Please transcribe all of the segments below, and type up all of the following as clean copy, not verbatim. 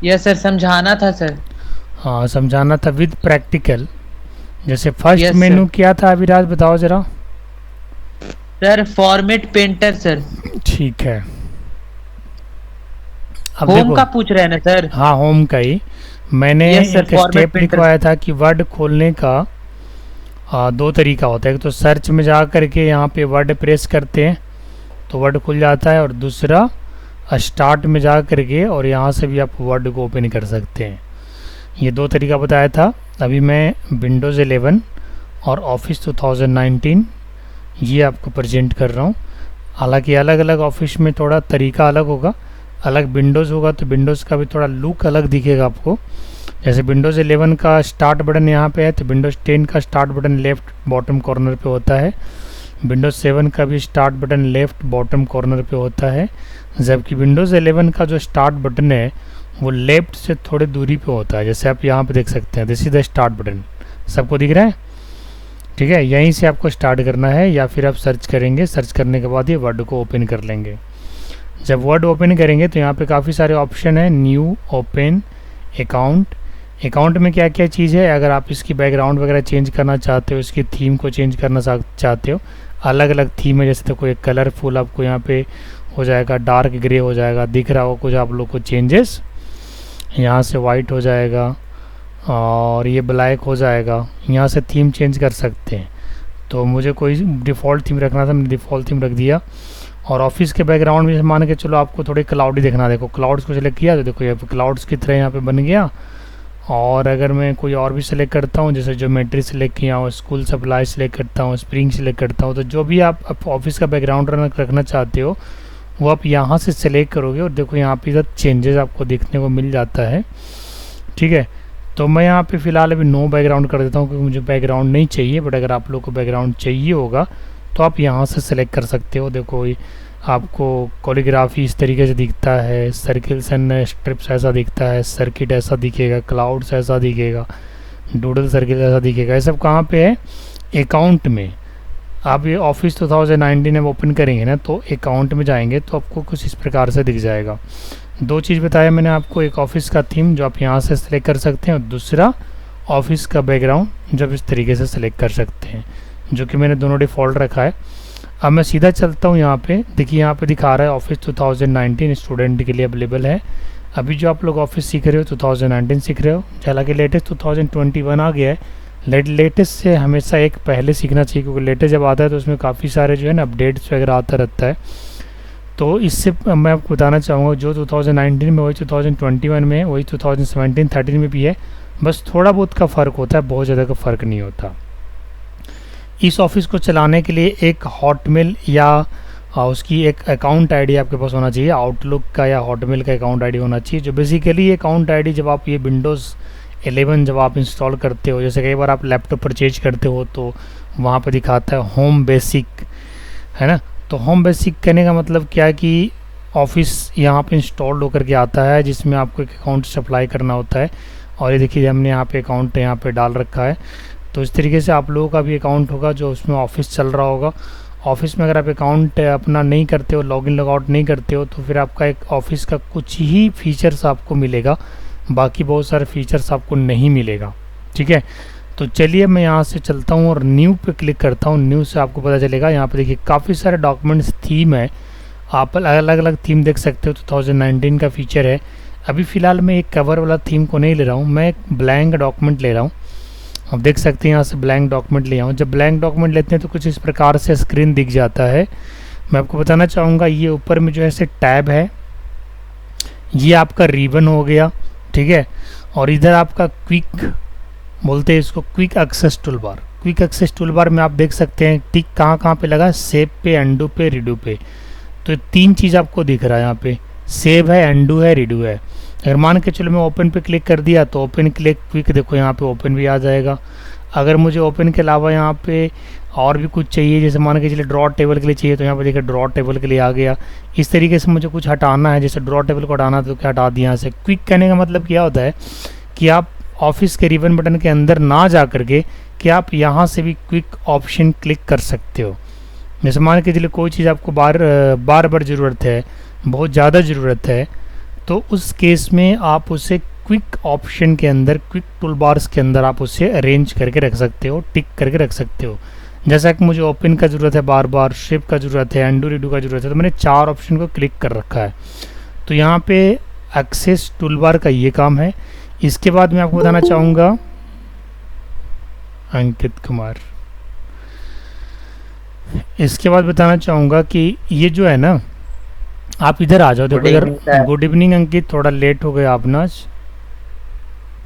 Yes sir, समझाना था sir. हाँ, समझाना था विद प्रैक्टिकल। जैसे फर्स्ट यस मेनू सर। क्या था अभिराज, बताओ ज़रा। Sir format painter sir. ठीक है, अब होम देखो। का पूछ रहे हैं ना सर? हाँ, होम का ही। मैंने यस सर, एक फॉर्मेट स्टेप पेंटर। लिखवाया था कि वर्ड खोलने का दो तरीका होता है। एक तो सर्च में जा करके यहाँ पे वर्ड प्रेस करते हैं तो वर्ड खुल जाता है, और दूसरा स्टार्ट में जा करके और यहाँ से भी आप वर्ड को ओपन कर सकते हैं। ये दो तरीका बताया था। अभी मैं विंडोज़ 11 और ऑफिस 2019 ये आपको प्रेजेंट कर रहा हूँ। हालांकि अलग अलग ऑफिस में थोड़ा तरीका अलग होगा। अलग विंडोज़ होगा तो विंडोज़ का भी थोड़ा लुक अलग दिखेगा आपको। जैसे विंडोज़ 11 का स्टार्ट बटन यहाँ पे है, तो विंडोज़ 10 का start button left bottom corner पे होता है। विंडोज़ 7 का भी start button left bottom corner पे होता है। जबकि विंडोज़ 11 का जो स्टार्ट बटन है वो लेफ्ट से थोड़ी दूरी पे होता है। जैसे आप यहाँ पे देख सकते हैं, this is the start button. सबको दिख रहा है? ठीक है, यहीं से आपको स्टार्ट करना है, या फिर आप सर्च करेंगे, सर्च करने के बाद ये वर्ड को ओपन कर लेंगे। जब वर्ड ओपन करेंगे तो यहाँ पे काफ़ी सारे ऑप्शन है। New, open, account. अकाउंट में क्या क्या चीज़ है, अगर आप इसकी बैकग्राउंड वगैरह चेंज करना चाहते हो, इसकी थीम को चेंज करना चाहते हो, अलग अलग थीम है। जैसे तो कोई कलरफुल आपको यहाँ पे हो जाएगा, डार्क ग्रे हो जाएगा, दिख रहा हो कुछ आप लोग को चेंजेस। यहाँ से वाइट हो जाएगा और ये ब्लैक हो जाएगा। यहाँ से थीम चेंज कर सकते हैं। तो मुझे कोई डिफ़ॉल्ट थीम रखना था, मैंने डिफ़ॉल्ट थीम रख दिया। और ऑफिस के बैकग्राउंड में मान के चलो आपको थोड़ी क्लाउडी देखना, देखो क्लाउड्स को सिलेक्ट किया तो देखो ये क्लाउड्स की तरह यहाँ पे बन गया। और अगर मैं कोई और भी सिलेक्ट करता हूँ, जैसे ज्योमेट्री सिलेक्ट किया हूँ, स्कूल सप्लाई सिलेक्ट करता हूँ, स्प्रिंग सिलेक्ट करता हूँ, तो जो भी आप ऑफिस का बैकग्राउंड रखना चाहते हो वो आप यहाँ से सिलेक्ट करोगे और देखो यहाँ पे सब चेंजेस आपको देखने को मिल जाता है। ठीक है, तो मैं यहाँ पे फ़िलहाल अभी नो बैकग्राउंड कर देता हूँ क्योंकि मुझे बैकग्राउंड नहीं चाहिए। बट अगर आप लोग को बैकग्राउंड चाहिए होगा तो आप यहाँ से सिलेक्ट कर सकते हो। देखो आपको कोरियोग्राफी इस तरीके से दिखता है, सर्किल्स एंड स्ट्रिप्स ऐसा दिखता है, सर्किट ऐसा दिखेगा, क्लाउड्स ऐसा दिखेगा, डूडल सर्किल ऐसा दिखेगा। ये सब कहाँ पे है? अकाउंट में। आप ये ऑफिस 2019 में ओपन करेंगे ना तो अकाउंट में जाएंगे तो आपको कुछ इस प्रकार से दिख जाएगा। दो चीज़ बताया मैंने आपको, एक ऑफिस का थीम जो आप यहाँ से सिलेक्ट कर सकते हैं, और दूसरा ऑफिस का बैकग्राउंड जब इस तरीके से सिलेक्ट कर सकते हैं, जो कि मैंने दोनों डिफ़ॉल्ट रखा है। अब मैं सीधा चलता हूँ यहाँ पे, देखिए यहाँ पे दिखा रहा है ऑफिस 2019 स्टूडेंट के लिए अवेलेबल है। अभी जो आप लोग ऑफिस सीख रहे हो 2019 सीख रहे हो, हालांकि लेटेस्ट 2021 आ गया है। लेटेस्ट से हमेशा एक पहले सीखना चाहिए क्योंकि लेटेस्ट जब आता है तो उसमें काफ़ी सारे जो है ना अपडेट्स वगैरह आता रहता है। तो इससे मैं आपको बताना चाहूँगा जो 2019 में वही 2021 में है, वही 2017-13 में भी है। बस थोड़ा बहुत का फ़र्क होता है, बहुत ज़्यादा का फ़र्क नहीं होता। इस ऑफिस को चलाने के लिए एक हॉटमेल या उसकी एक अकाउंट आईडी आपके पास होना चाहिए। आउटलुक का या हॉटमेल का अकाउंट आईडी होना चाहिए, जो बेसिकली अकाउंट आईडी जब आप ये विंडोज़ 11 जब आप इंस्टॉल करते हो, जैसे कई बार आप लैपटॉप परचेज करते हो तो वहाँ पर दिखाता है होम बेसिक, है ना। तो होम बेसिक कहने का मतलब क्या है कि ऑफिस यहाँ पे इंस्टॉल होकर के आता है जिसमें आपको एक अकाउंट सप्लाई करना होता है। और ये देखिए हमने यहाँ पे अकाउंट यहाँ पे डाल रखा है। तो इस तरीके से आप लोगों का भी अकाउंट होगा जो उसमें ऑफिस चल रहा होगा। ऑफिस में अगर आप अकाउंट अपना नहीं करते हो, लॉगिन लॉगआउट नहीं करते हो, तो फिर आपका एक ऑफिस का कुछ ही फीचर्स आपको मिलेगा, बाकी बहुत सारे फीचर्स आपको नहीं मिलेगा। ठीक है, तो चलिए मैं यहाँ से चलता हूँ और न्यू पे क्लिक करता हूँ। न्यू से आपको पता चलेगा यहाँ पे देखिए काफ़ी सारे डॉक्यूमेंट्स थीम है, आप अलग अलग थीम देख सकते हो। 2019 का फीचर है। अभी फ़िलहाल मैं एक कवर वाला थीम को नहीं ले रहा हूँ, मैं एक ब्लैंक डॉक्यूमेंट ले रहा हूँ। आप देख सकते हैं यहाँ से ब्लैंक डॉक्यूमेंट ले आऊँ। जब ब्लैंक डॉक्यूमेंट लेते हैं तो कुछ इस प्रकार से स्क्रीन दिख जाता है। मैं आपको बताना चाहूँगा ये ऊपर में जो है से टैब है, ये आपका रिबन हो गया। ठीक है, और इधर आपका क्विक बोलते हैं इसको, quick access tool bar. Quick access tool bar में आप देख सकते हैं टिक कहाँ कहाँ पे लगा है, सेव पे, अंडू पे, रीडू पे। तो तीन चीज़ आपको दिख रहा है यहाँ पे, सेव है, अंडू है, रीडू है। अगर मान के चलो मैं ओपन पे क्लिक कर दिया तो ओपन क्लिक क्विक देखो यहाँ पे ओपन भी आ जाएगा। अगर मुझे ओपन के अलावा यहाँ पे और भी कुछ चाहिए, जैसे मान के चलिए ड्रॉ टेबल के लिए चाहिए तो यहाँ पे देखिए ड्रॉ टेबल के लिए आ गया। इस तरीके से मुझे कुछ हटाना है, जैसे ड्रॉ टेबल को हटाना तो क्या हटा दिया यहाँ से। क्विक कहने का मतलब क्या होता है कि आप ऑफिस के रिबन बटन के अंदर ना जा करके कि आप यहाँ से भी क्विक ऑप्शन क्लिक कर सकते हो। जैसे मान के चलिए कोई चीज़ आपको बार बार ज़रूरत है, बहुत ज़्यादा ज़रूरत है, तो उस केस में आप उसे क्विक ऑप्शन के अंदर, क्विक टूल बार्स के अंदर आप उसे अरेंज करके रख सकते हो, टिक करके रख सकते हो। जैसा कि मुझे ओपन का ज़रूरत है, बार बार शिप का ज़रूरत है, अंडू रीडू का ज़रूरत है, तो मैंने 4 ऑप्शन को क्लिक कर रखा है। तो यहाँ पे एक्सेस टूल बार का ये काम है। इसके बाद मैं आपको बताना चाहूँगा, अंकित कुमार, इसके बाद बताना चाहूँगा कि ये जो है ना, आप इधर आ जाओ। देखो इधर, गुड इवनिंग अंकित, थोड़ा लेट हो गया आप ना आज।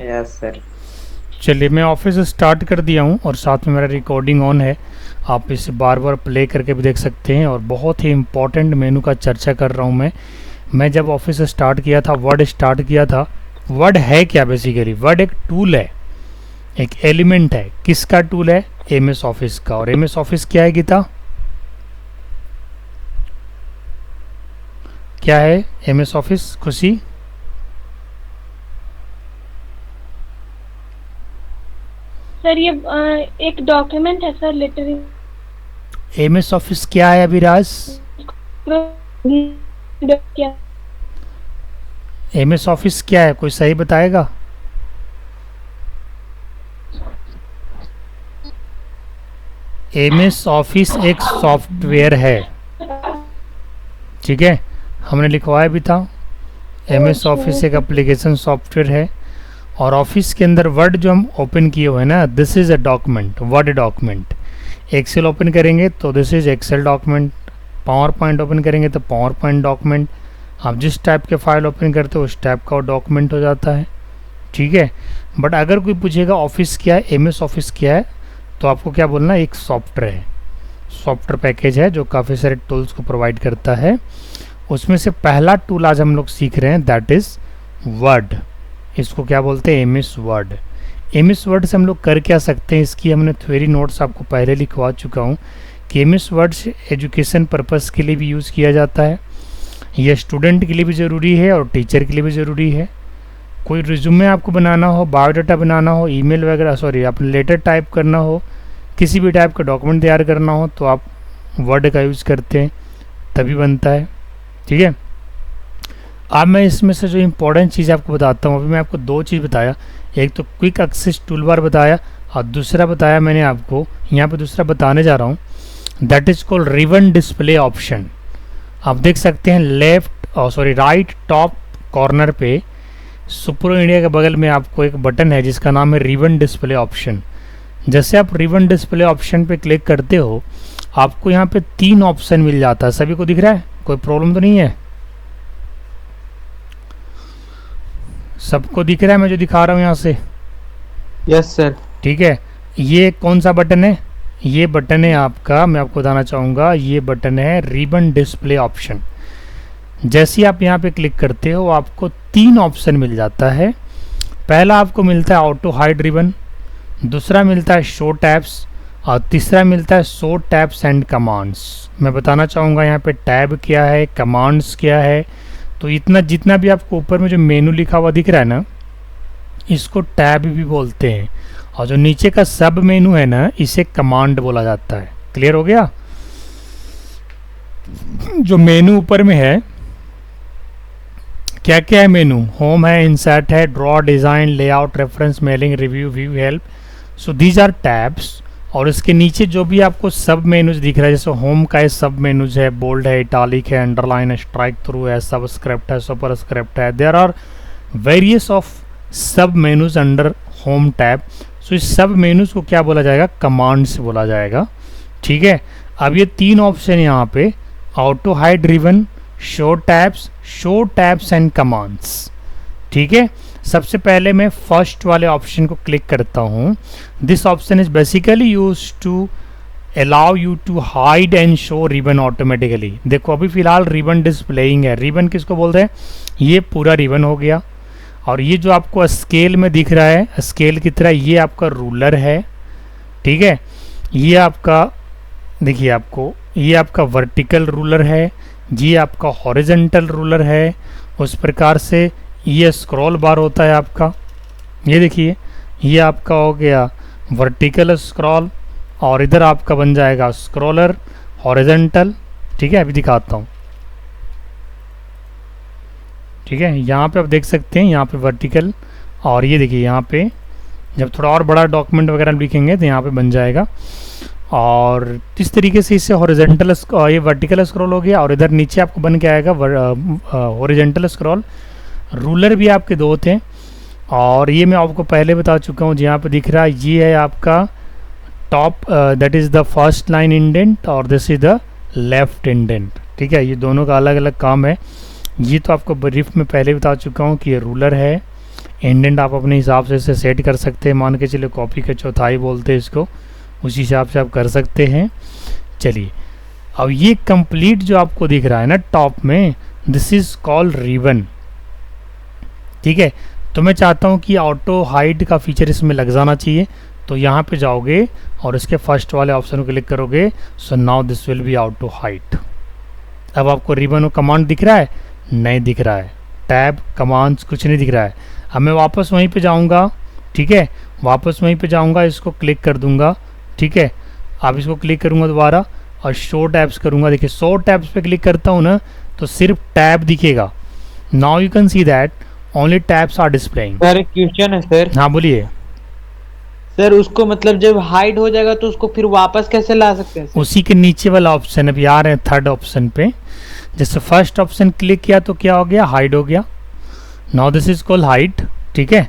Yes sir. चलिए, मैं ऑफिस स्टार्ट कर दिया हूँ और साथ में मेरा रिकॉर्डिंग ऑन है, आप इसे बार बार प्ले करके भी देख सकते हैं। और बहुत ही इम्पॉर्टेंट मेनू का चर्चा कर रहा हूँ मैं जब ऑफिस स्टार्ट किया था, वर्ड स्टार्ट किया था। वर्ड है क्या? बेसिकली वर्ड एक टूल है, एक एलिमेंट है। किसका टूल है? एमएस ऑफिस का। और एमएस ऑफिस क्या है गीता? क्या है एमएस ऑफिस? खुशी, सर ये एक डॉक्यूमेंट है सर, लिटरेरी। एमएस ऑफिस क्या है अभिराज? क्या एमएस ऑफिस क्या है, कोई सही बताएगा? एमएस ऑफिस एक सॉफ्टवेयर है, ठीक है, हमने लिखवाया भी था। एमएस ऑफिस एक एप्लीकेशन सॉफ्टवेयर है। और ऑफिस के अंदर वर्ड जो हम ओपन किए हुए हैं ना, this is a document, word document. Excel open करेंगे तो this is Excel document. PowerPoint open करेंगे तो पावर पॉइंट डॉक्यूमेंट। आप जिस टाइप के फाइल ओपन करते हो उस टाइप का डॉक्यूमेंट हो जाता है, ठीक है। बट अगर कोई पूछेगा ऑफिस क्या है, एमएस ऑफिस क्या है, तो आपको क्या बोलना है? एक सॉफ्टवेयर है, सॉफ्टवेयर पैकेज है जो काफ़ी सारे टूल्स को प्रोवाइड करता है। उसमें से पहला टूल आज हम लोग सीख रहे हैं, दैट इज़ वर्ड। इसको क्या बोलते हैं? MS word. एमएस वर्ड से हम लोग कर क्या सकते हैं, इसकी हमने थ्योरी नोट्स आपको पहले लिखवा चुका हूँ कि एमएस वर्ड से एजुकेशन पर्पस के लिए भी यूज़ किया जाता है। यह स्टूडेंट के लिए भी ज़रूरी है और टीचर के लिए भी ज़रूरी है। कोई रिज्यूमे आपको बनाना हो, बायोडाटा बनाना हो, ईमेल वगैरह, सॉरी अपने लेटर टाइप करना हो, किसी भी टाइप का डॉक्यूमेंट तैयार करना हो, तो आप वर्ड का यूज़ करते हैं, तभी बनता है, ठीक है। अब मैं इसमें से जो इम्पोर्टेंट चीज़ आपको बताता हूँ। अभी मैं आपको 2 चीज़ बताया, एक तो क्विक एक्सेस टूल बार बताया और दूसरा बताया मैंने आपको, यहाँ पे दूसरा बताने जा रहा हूँ, that is called ribbon display option. आप देख सकते हैं राइट टॉप कॉर्नर पे सुप्रो इंडिया के बगल में आपको एक बटन है जिसका नाम है रिबन डिस्प्ले ऑप्शन। जैसे आप रिबन डिस्प्ले ऑप्शन पे क्लिक करते हो, आपको यहाँ पे 3 ऑप्शन मिल जाता है। सभी को दिख रहा है? कोई प्रॉब्लम तो नहीं है? सबको दिख रहा है मैं जो दिखा रहा हूँ यहाँ से? Yes sir. ठीक है। ये कौन सा बटन है? ये बटन है आपका, मैं आपको बताना चाहूँगा, ये बटन है रिबन डिस्प्ले ऑप्शन। जैसे आप यहाँ पे क्लिक करते हो आपको 3 ऑप्शन मिल जाता है। पहला आपको मिलता है ऑटो हाइड रिबन, दूसरा मिलता है शो टैब्स और तीसरा मिलता है शो टैब्स एंड कमांड्स। मैं बताना चाहूँगा यहाँ पे टैब क्या है, कमांड्स क्या है। तो इतना जितना भी आपको ऊपर में जो मेनू लिखा हुआ दिख रहा है ना, इसको टैब भी बोलते हैं। और जो नीचे का सब मेनू है ना, इसे कमांड बोला जाता है। क्लियर हो गया? जो मेनू ऊपर में है, क्या क्या है मेनू? होम है, इंसर्ट है, draw, design, layout, reference, mailing, review, view, help. So these are tabs. और इसके नीचे जो भी आपको सब मेनूज दिख रहा है, जैसे होम का है सब मेनूज है, बोल्ड है, इटालिक है, अंडरलाइन है, स्ट्राइक थ्रू है, सबस्क्रिप्ट है, सुपर स्क्रिप्ट है। देयर आर वेरियस ऑफ सब मेनूज अंडर होम टैब। सो इस सब मेनूज को क्या बोला जाएगा? कमांड्स बोला जाएगा। ठीक है। अब ये 3 ऑप्शन यहाँ पे, auto hide ribbon, show tabs and commands. ठीक है। सबसे पहले मैं फर्स्ट वाले ऑप्शन को क्लिक करता हूँ। This option is basically use to allow you to hide and show ribbon automatically. देखो अभी फिलहाल रिबन डिस्प्लेइंग है। रिबन किसको बोलते हैं? ये पूरा रिबन हो गया। और ये जो आपको स्केल में दिख रहा है, स्केल की तरह, ये आपका रूलर है। ठीक है। ये आपका, देखिए आपको, ये आपका वर्टिकल रूलर है, ये आपका हॉरिजॉन्टल रूलर है। उस प्रकार से ये स्क्रॉल बार होता है आपका। ये देखिए, ये आपका हो गया वर्टिकल स्क्रॉल और इधर आपका बन जाएगा स्क्रॉलर हॉरिजॉन्टल। ठीक है। अभी दिखाता हूँ। ठीक है, यहाँ पे आप देख सकते हैं, यहाँ पे वर्टिकल, और ये देखिए यहाँ पे जब थोड़ा और बड़ा डॉक्यूमेंट वगैरह लिखेंगे तो यहाँ पे बन जाएगा। और इस तरीके से इससे हॉरिजॉन्टल ये वर्टिकल स्क्रॉल हो गया, और इधर नीचे आपको बन के आएगा हॉरिजॉन्टल स्क्रॉल। रूलर भी आपके दो थे, और ये मैं आपको पहले बता चुका हूँ, यहाँ पे दिख रहा है ये है आपका top, that is the first line indent, और this is the left indent. ठीक है, ये दोनों का अलग अलग काम है। ये तो आपको ब्रीफ में पहले बता चुका हूँ कि ये रूलर है। इंडेंट आप अपने हिसाब से इसे सेट कर सकते हैं, मान के चलिए कॉपी का चौथाई बोलते हैं इसको, उसी हिसाब से आप कर सकते हैं। चलिए, अब ये कंप्लीट जो आपको दिख रहा है ना टॉप में, दिस इज कॉल्ड रिबन। ठीक है, तो मैं चाहता हूँ कि ऑटो हाइड का फीचर इसमें लग जाना चाहिए, तो यहाँ पे जाओगे और इसके फर्स्ट वाले ऑप्शन को क्लिक करोगे, so now this will be auto hide. अब आपको रिबन और कमांड दिख रहा है? नहीं दिख रहा है, टैब कमांड्स कुछ नहीं दिख रहा है। अब मैं वापस वहीं पे जाऊंगा, ठीक है, वापस वहीं पे जाऊंगा, इसको क्लिक कर दूंगा। ठीक है, अब इसको क्लिक करूंगा दोबारा और शो टैब्स करूंगा। देखिए शो टैब्स पे क्लिक करता हूँ ना तो सिर्फ टैब दिखेगा। Now you can see that only tabs are displaying. Sir एक क्वेश्चन है सर। हाँ बोलिए। सर उसको मतलब जब हाइड हो जाएगा तो उसको फिर वापस कैसे ला सकते हैं सर? उसी के नीचे वाला ऑप्शन अभी आ रहे हैं, थर्ड ऑप्शन पे। जैसे फर्स्ट ऑप्शन क्लिक किया तो क्या हो गया? हाइड हो गया। Now this is called hide. ठीक है,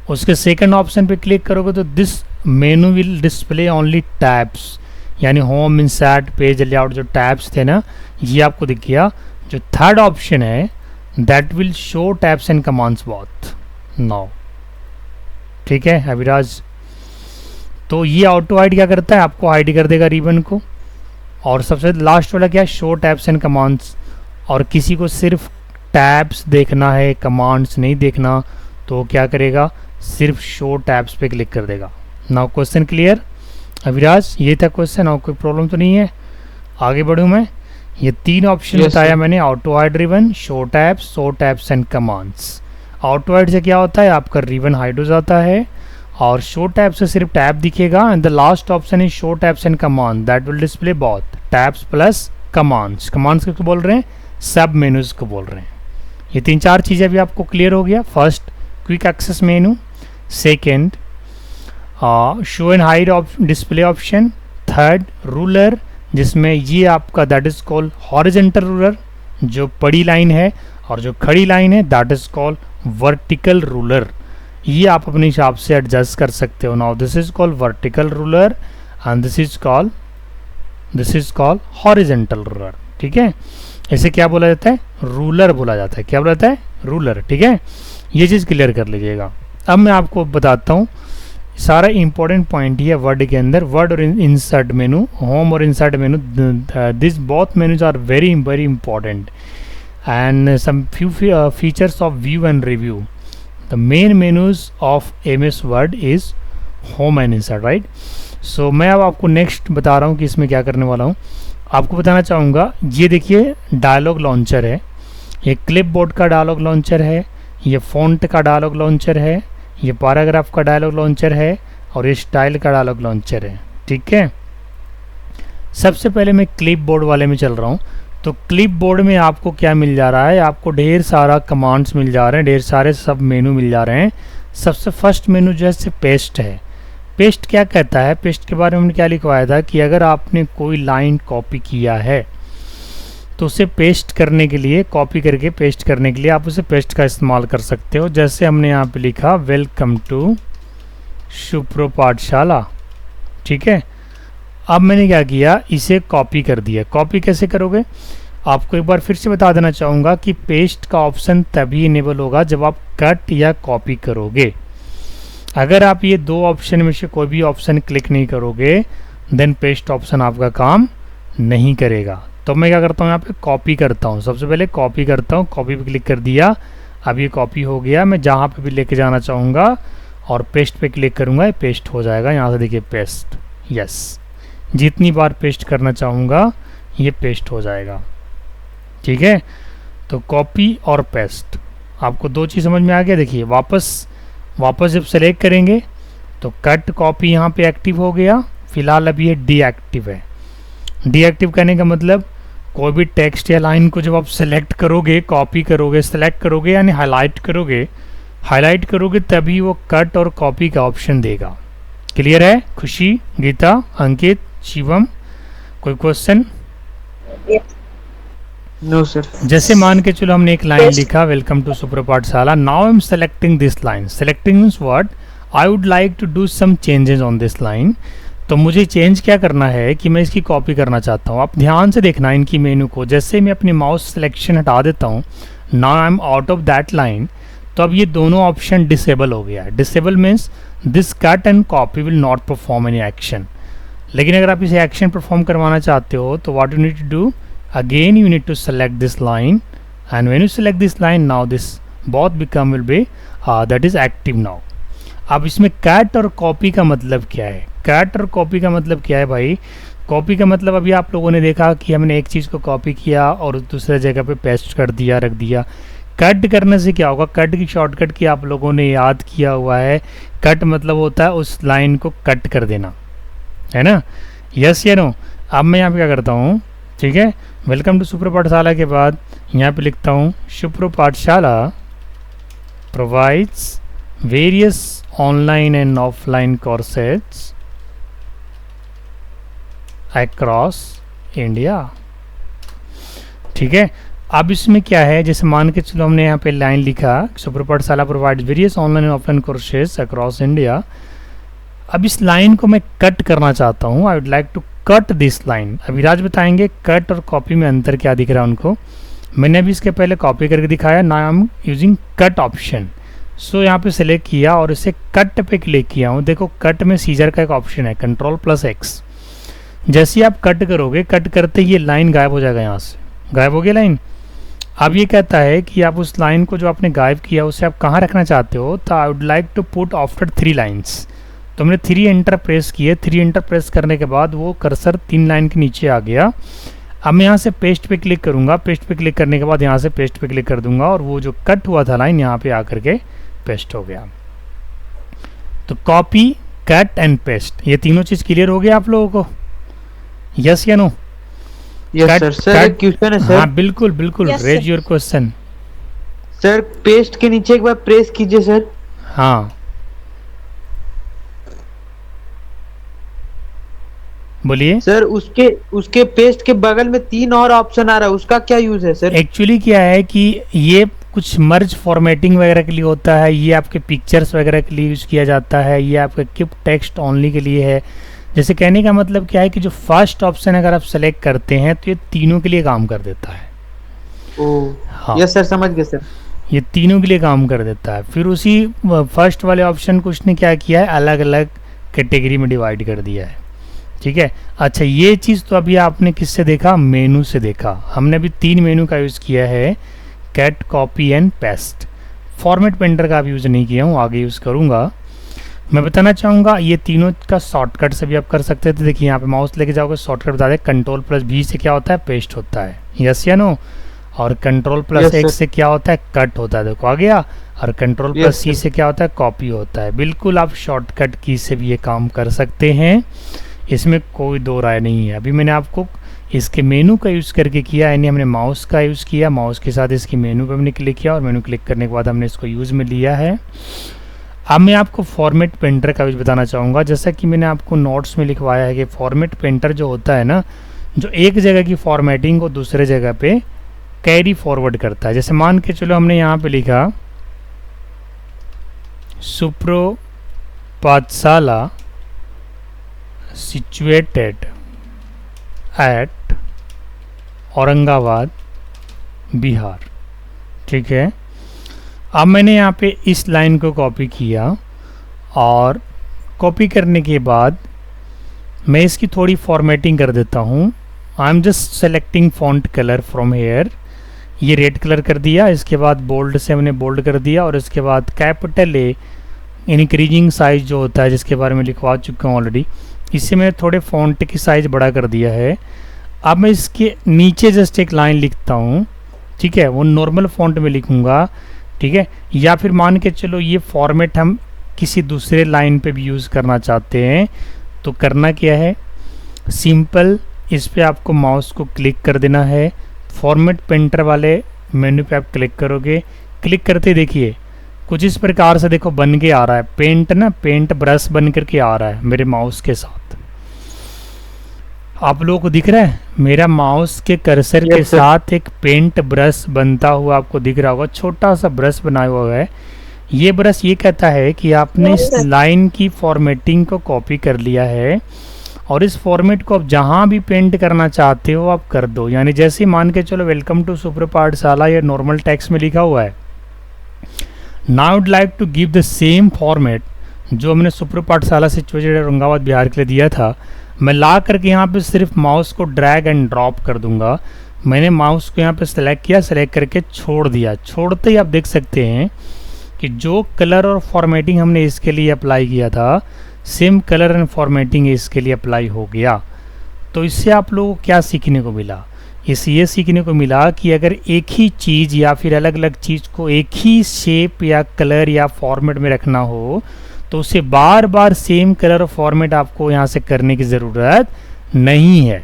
उसके सेकंड ऑप्शन पे क्लिक करोगे तो this menu will display only tabs, यानी होम, इंसर्ट, पेज लेआउट जो टैब्स थे ना, ये आपको दिख गया। जो थर्ड ऑप्शन है that will show tabs and commands both now. ठीक है अभिराज, तो ये ऑटो हाइड क्या करता है? आपको हाइड कर देगा रिबन को। और सबसे लास्ट वाला क्या है? Show tabs and commands. और किसी को सिर्फ टैब्स देखना है, कमांड्स नहीं देखना, तो क्या करेगा? सिर्फ शो टैब्स पे क्लिक कर देगा। Now question clear Abhiraj? ये था क्वेश्चन, और कोई प्रॉब्लम तो नहीं है? आगे बढ़ूँ मैं? ये तीन ऑप्शन Yes, बताया sir. मैंने, auto hide ribbon, show tabs and commands. Auto hide से क्या होता है? आपका रिबन हाइड हो जाता है, और शो टैब से सिर्फ टैब दिखेगा। And the last option is show tabs and command, that will display both tabs plus commands. Commands किसको बोल रहे हैं? सब मेनूज को बोल रहे हैं। ये तीन चार चीज़ें अभी आपको क्लियर हो गया। First quick access menu, second show and hide display option, third ruler जिसमें ये आपका that is called horizontal ruler, जो बड़ी लाइन है, और जो खड़ी लाइन है that is called vertical ruler. ये आप अपने हिसाब से एडजस्ट कर सकते हो। Now this is called vertical ruler and this is called horizontal ruler. ठीक है, इसे क्या बोला जाता है? रूलर बोला जाता है। क्या बोला जाता है? रूलर। ठीक है, ये चीज़ क्लियर कर लीजिएगा। अब मैं आपको बताता हूँ सारा इंपॉर्टेंट पॉइंट ही है वर्ड के अंदर। वर्ड और इंसर्ट मेनू, होम और insert menu, this both menus are very very important and some few features of view and review. The main menus of MS Word is home and insert, right? So मैं अब आपको next बता रहा हूँ कि इसमें क्या करने वाला हूँ। आपको बताना चाहूँगा, ये देखिए डायलॉग लॉन्चर है, ये क्लिपबोर्ड का डायलॉग लॉन्चर है, ये फ़ॉन्ट का डायलॉग लॉन्चर है, ये पैराग्राफ का डायलॉग लॉन्चर है, और ये स्टाइल का डायलॉग लॉन्चर है। ठीक है, सबसे पहले मैं क्लिपबोर्ड वाले में चल रहा हूँ। तो क्लिपबोर्ड में आपको क्या मिल जा रहा है? आपको ढेर सारा कमांड्स मिल जा रहे हैं, ढेर सारे सब मेनू मिल जा रहे हैं। सबसे फर्स्ट मेनू जो है पेस्ट है। पेस्ट क्या कहता है? पेस्ट के बारे में हमने क्या लिखवाया था कि अगर आपने कोई लाइन कॉपी किया है तो उसे पेस्ट करने के लिए, कॉपी करके पेस्ट करने के लिए आप उसे पेस्ट का इस्तेमाल कर सकते हो। जैसे हमने यहाँ पे लिखा वेलकम टू शुप्रो पाठशाला। ठीक है, अब मैंने क्या किया? इसे कॉपी कर दिया। कॉपी कैसे करोगे? आपको एक बार फिर से बता देना चाहूँगा कि पेस्ट का ऑप्शन तभी इनेबल होगा जब आप कट या कॉपी करोगे। अगर आप ये दो ऑप्शन में से कोई भी ऑप्शन क्लिक नहीं करोगे देन पेस्ट ऑप्शन आपका काम नहीं करेगा। तो मैं क्या करता हूँ? यहाँ पे कॉपी करता हूँ। सबसे पहले कॉपी करता हूँ, कॉपी पे क्लिक कर दिया। अब ये कॉपी हो गया। मैं जहाँ पे भी लेके जाना चाहूँगा और पेस्ट पे क्लिक करूँगा, ये पेस्ट हो जाएगा। यहाँ से देखिए पेस्ट, यस, जितनी बार पेस्ट करना चाहूँगा ये पेस्ट हो जाएगा। ठीक है, तो कॉपी और पेस्ट, आपको दो चीज़ समझ में आ गया। देखिए वापस जब सेलेक्ट करेंगे तो कट कॉपी यहाँ पे एक्टिव हो गया। फिलहाल अभी ये डीएक्टिव है। डीएक्टिव करने का मतलब कोई भी टेक्स्ट या लाइन को जब आप सेलेक्ट करोगे, कॉपी करोगे, सेलेक्ट करोगे यानी हाईलाइट करोगे तभी वो कट और कॉपी का ऑप्शन देगा। क्लियर है? खुशी, गीता, अंकित, शिवम, कोई क्वेश्चन? No sir. जैसे मान के चलो हमने एक लाइन लिखा, welcome to super Pathshala, now I am selecting this line. Selecting means what? I would like to do some changes on this line. तो मुझे चेंज क्या करना है कि मैं इसकी कॉपी करना चाहता हूँ। आप ध्यान से देखना इनकी मेनू को, जैसे मैं अपनी माउस सिलेक्शन हटा देता हूँ, now I am out of that line, तो अब ये दोनों ऑप्शन डिसेबल हो गया है। Disable means this cut and copy will not perform any action. लेकिन अगर आप इसे एक्शन परफॉर्म करवाना चाहते हो तो what you need to do, again you need to select this line, and when you select this line, now this both become will be that is active now. अब इसमें कट और copy का मतलब क्या है? कट और copy का मतलब क्या है भाई? कॉपी का मतलब अभी आप लोगों ने देखा कि हमने एक चीज़ को कॉपी किया और दूसरे जगह पे पेस्ट कर दिया, रख दिया। कट करने से क्या होगा? कट की शॉर्टकट की आप लोगों ने याद किया हुआ है। कट मतलब होता है उस लाइन को कट कर देना, है ना? यस या नो? अब मैं यहाँ पे क्या करता हूँ, ठीक है, वेलकम टू सुपर पाठशाला के बाद यहाँ पे लिखता हूँ super Pathshala provides various online and offline courses across India. ठीक है, अब इसमें क्या है, जैसे मान के चलो हमने यहाँ पे लाइन लिखा, super Pathshala provides various online and offline courses across India. अब इस लाइन को मैं कट करना चाहता हूँ, I would like to cut this line. अभी राज बताएंगे कट और कॉपी में अंतर क्या दिख रहा है उनको। मैंने अभी इसके पहले कॉपी करके दिखाया, now I am using cut option. So यहाँ पे सेलेक्ट किया और इसे कट पे क्लिक किया हूँ। देखो कट में सीजर का एक ऑप्शन है, Ctrl+X। जैसे ही आप कट करोगे, कट करते ही ये लाइन गायब हो जाएगा, यहाँ से गायब हो गया लाइन। अब ये कहता है कि आप उस लाइन को जो आपने गायब किया उसे आप कहाँ रखना चाहते हो, तो I would like to put after 3 lines. तो हमने 3 एंटर प्रेस किए। 3 एंटर प्रेस करने के बाद वो कर्सर 3 लाइन के नीचे आ गया। अब मैं यहाँ से पेस्ट पे क्लिक करूँगा। पेस्ट पे क्लिक करने के बाद यहाँ से पेस्ट पे क्लिक कर दूंगा और वो जो कट हुआ था लाइन यहाँ पे आकर के पेस्ट हो गया। तो कॉपी, कट एंड पेस्ट, ये तीनों चीज़ क्लियर हो गया आप लोगों को? यस या नो? Yes sir. सर एक क्वेश्चन है सर। हाँ बिल्कुल बिल्कुल, raise your question. Sir paste के नीचे एक बार प्रेस कीजिए सर। हाँ बोलिए सर। उसके पेस्ट के बगल में 3 और ऑप्शन आ रहा है, उसका क्या यूज है सर? एक्चुअली क्या है कि ये कुछ मर्ज फॉर्मेटिंग वगैरह के लिए होता है, ये आपके पिक्चर्स वगैरह के लिए यूज़ किया जाता है, ये आपके कीप टेक्स्ट ओनली के लिए है। जैसे कहने का मतलब क्या है कि जो फर्स्ट ऑप्शन अगर आप सेलेक्ट करते हैं तो ये तीनों के लिए काम कर देता है। ओह हाँ यस सर, समझ गए सर। ये तीनों के लिए काम कर देता है। फिर उसी फर्स्ट वाले ऑप्शन को उसने क्या किया है, अलग अलग कैटेगरी में डिवाइड कर दिया है। ठीक है, अच्छा ये चीज़ तो अभी आपने किससे देखा? मेनू से देखा। हमने अभी 3 मेनू का यूज़ किया है, cut, copy and paste. Format painter का भी यूज़ नहीं किया हूँ, आगे यूज़ करूँगा। मैं बताना चाहूँगा ये तीनों का शॉर्टकट से भी आप कर सकते थे। देखिए यहाँ पे माउस लेके जाओगे, शॉर्टकट बता दें, Ctrl+V से क्या होता है, पेस्ट होता है, यस या नो? और Ctrl+X से क्या होता है, कट होता है, देखो आ गया। और Ctrl+C से क्या होता है, कॉपी होता है। बिल्कुल आप शॉर्टकट की से भी ये काम कर सकते हैं, इसमें कोई दो राय नहीं है। अभी मैंने आपको इसके मेनू का यूज़ करके किया, यानी हमने माउस का यूज़ किया, माउस के साथ इसकी मेनू पे हमने क्लिक किया और मेनू क्लिक करने के बाद हमने इसको यूज़ में लिया है। अब मैं आपको फॉर्मेट पेंटर का यूज़ बताना चाहूँगा। जैसा कि मैंने आपको नोट्स में लिखवाया है कि फॉर्मेट पेंटर जो होता है ना, जो एक जगह की फॉर्मेटिंग को दूसरे जगह पे कैरी फॉरवर्ड करता है। जैसे मान के चलो हमने यहाँ पे लिखा सुप्रो पाठशाला situated at औरंगाबाद बिहार। ठीक है, अब मैंने यहाँ पे इस लाइन को कॉपी किया और कॉपी करने के बाद मैं इसकी थोड़ी फॉर्मेटिंग कर देता हूँ। I am just selecting font colour from here, ये रेड कलर कर दिया, इसके बाद बोल्ड से हमने बोल्ड कर दिया और इसके बाद कैपिटल ए इंक्रीजिंग साइज जो होता है, जिसके बारे में लिखवा चुका हूँ ऑलरेडी, इससे मैंने थोड़े फॉन्ट की साइज़ बड़ा कर दिया है। अब मैं इसके नीचे जस्ट एक लाइन लिखता हूँ, ठीक है, वो नॉर्मल फॉन्ट में लिखूँगा, ठीक है। या फिर मान के चलो ये फॉर्मेट हम किसी दूसरे लाइन पे भी यूज़ करना चाहते हैं, तो करना क्या है, सिंपल इस पे आपको माउस को क्लिक कर देना है। फॉर्मेट पेंटर वाले मेन्यू पे आप क्लिक करोगे। क्लिक करते देखिए कुछ इस प्रकार से देखो बन के आ रहा है पेंट ना, पेंट ब्रश बन करके आ रहा है मेरे माउस के साथ। आप लोगों को दिख रहा है मेरा माउस के कर्सर के Yes, sir. साथ एक पेंट ब्रश बनता हुआ आपको दिख रहा होगा, छोटा सा ब्रश बनाया हुआ है। ये ब्रश ये कहता है कि आपने Yes, इस sir. लाइन की फॉर्मेटिंग को कॉपी कर लिया है और इस फॉर्मेट को आप जहाँ भी पेंट करना चाहते हो आप कर दो। यानी जैसे मान के चलो वेलकम टू सुपर पाठशाला या नॉर्मल टेक्स्ट में लिखा हुआ है, now would like to give the same format जो हमने सुपर पाठशाला सिचुएटेड औरंगाबाद बिहार के लिए दिया था, मैं ला करके यहाँ पे सिर्फ माउस को ड्रैग एंड ड्रॉप कर दूंगा। मैंने माउस को यहाँ पे सेलेक्ट किया, सेलेक्ट करके छोड़ दिया। छोड़ते ही आप देख सकते हैं कि जो कलर और फॉर्मेटिंग हमने इसके लिए अप्लाई किया था सेम कलर एंड फॉर्मेटिंग इसके लिए अप्लाई हो गया। तो इससे आप लोगों को क्या सीखने को मिला? इससे ये सीखने को मिला कि अगर एक ही चीज़ या फिर अलग अलग चीज़ को एक ही शेप या कलर या फॉर्मेट में रखना हो तो उसे बार बार सेम कलर और फॉर्मेट आपको यहाँ से करने की ज़रूरत नहीं है।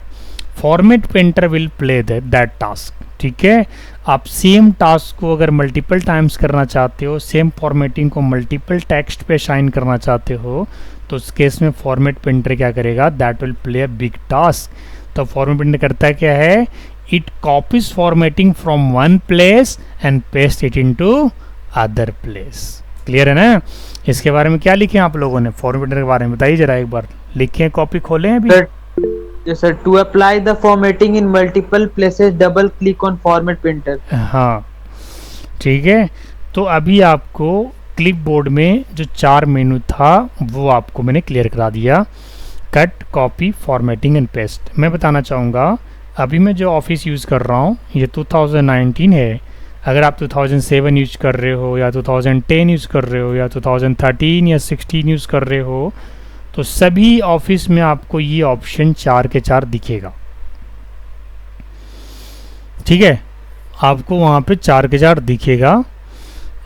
Format painter will play that task. ठीक है, आप सेम टास्क को अगर मल्टीपल टाइम्स करना चाहते हो, सेम फॉर्मेटिंग को मल्टीपल टेक्स्ट पे शाइन करना चाहते हो, तो उस केस में फॉर्मेट पेंटर क्या करेगा? That will play a big task. तो फॉर्मेट पेंटर करता है क्या है? It copies formatting from one place and paste it into other place. Clear है ना? इसके बारे में क्या लिखे आप लोगों ने? फॉर्मेट पेंटर के बारे में बताइए जरा एक बार। लिखे कॉपी खोले हैं अभी? Yes, sir. To apply the formatting in multiple places, double click on format painter. हाँ ठीक है। तो अभी आपको क्लिपबोर्ड में जो 4 मेनू था वो आपको मैंने क्लियर करा दिया। Cut, copy, formatting and paste. मैं बताना चाहूँगा अभी मैं जो ऑफिस यूज़ कर रहा हूँ ये 2019 है। अगर आप 2007 यूज कर रहे हो या 2010 यूज़ कर रहे हो या 2013 या 16 यूज़ कर रहे हो तो सभी ऑफिस में आपको ये ऑप्शन 4 के 4 दिखेगा। ठीक है, आपको वहाँ पे 4 के 4 दिखेगा,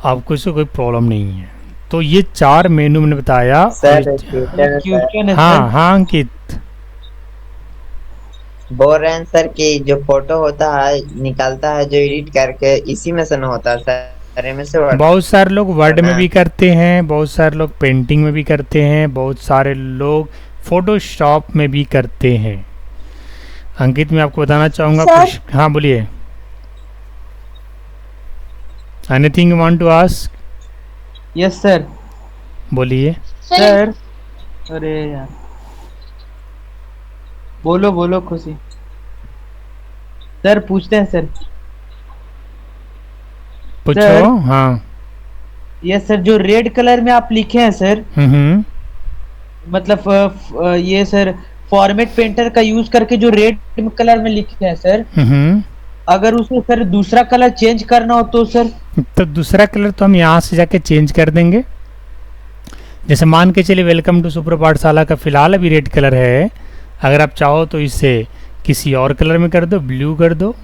आपको इससे कोई प्रॉब्लम नहीं है। तो ये 4 मेनू मैंने बताया। सर क्वेश्चन है सर। हाँ हाँ अंकित, बोल रहे हैं सर कि जो फोटो होता है निकालता है जो एडिट करके इसी में से न होता है सर, में से बहुत सारे लोग वर्ड में भी करते हैं, बहुत सारे लोग पेंटिंग में भी करते हैं, बहुत सारे लोग फोटोशॉप में भी करते हैं। अंकित मैं आपको बताना चाहूँगा कुछ। हाँ बोलिए, anything you want to ask? Yes, sir. बोलिए। Sir. अरे यार, बोलो बोलो खुशी। सर पूछते हैं सर। पूछो। सर। हाँ। यस सर, जो रेड कलर में आप लिखे हैं सर, मतलब ये सर फॉर्मेट पेंटर का यूज करके जो रेड कलर में लिखे हैं सर, अगर उसे सर दूसरा कलर चेंज करना हो तो सर? तो दूसरा कलर तो हम यहाँ से जाके चेंज कर देंगे। जैसे मान के चलिए वेलकम टू सुपर पाठशाला का फिलहाल अभी रेड कलर है, अगर आप चाहो तो इसे किसी और कलर में कर दो, ब्लू कर दो।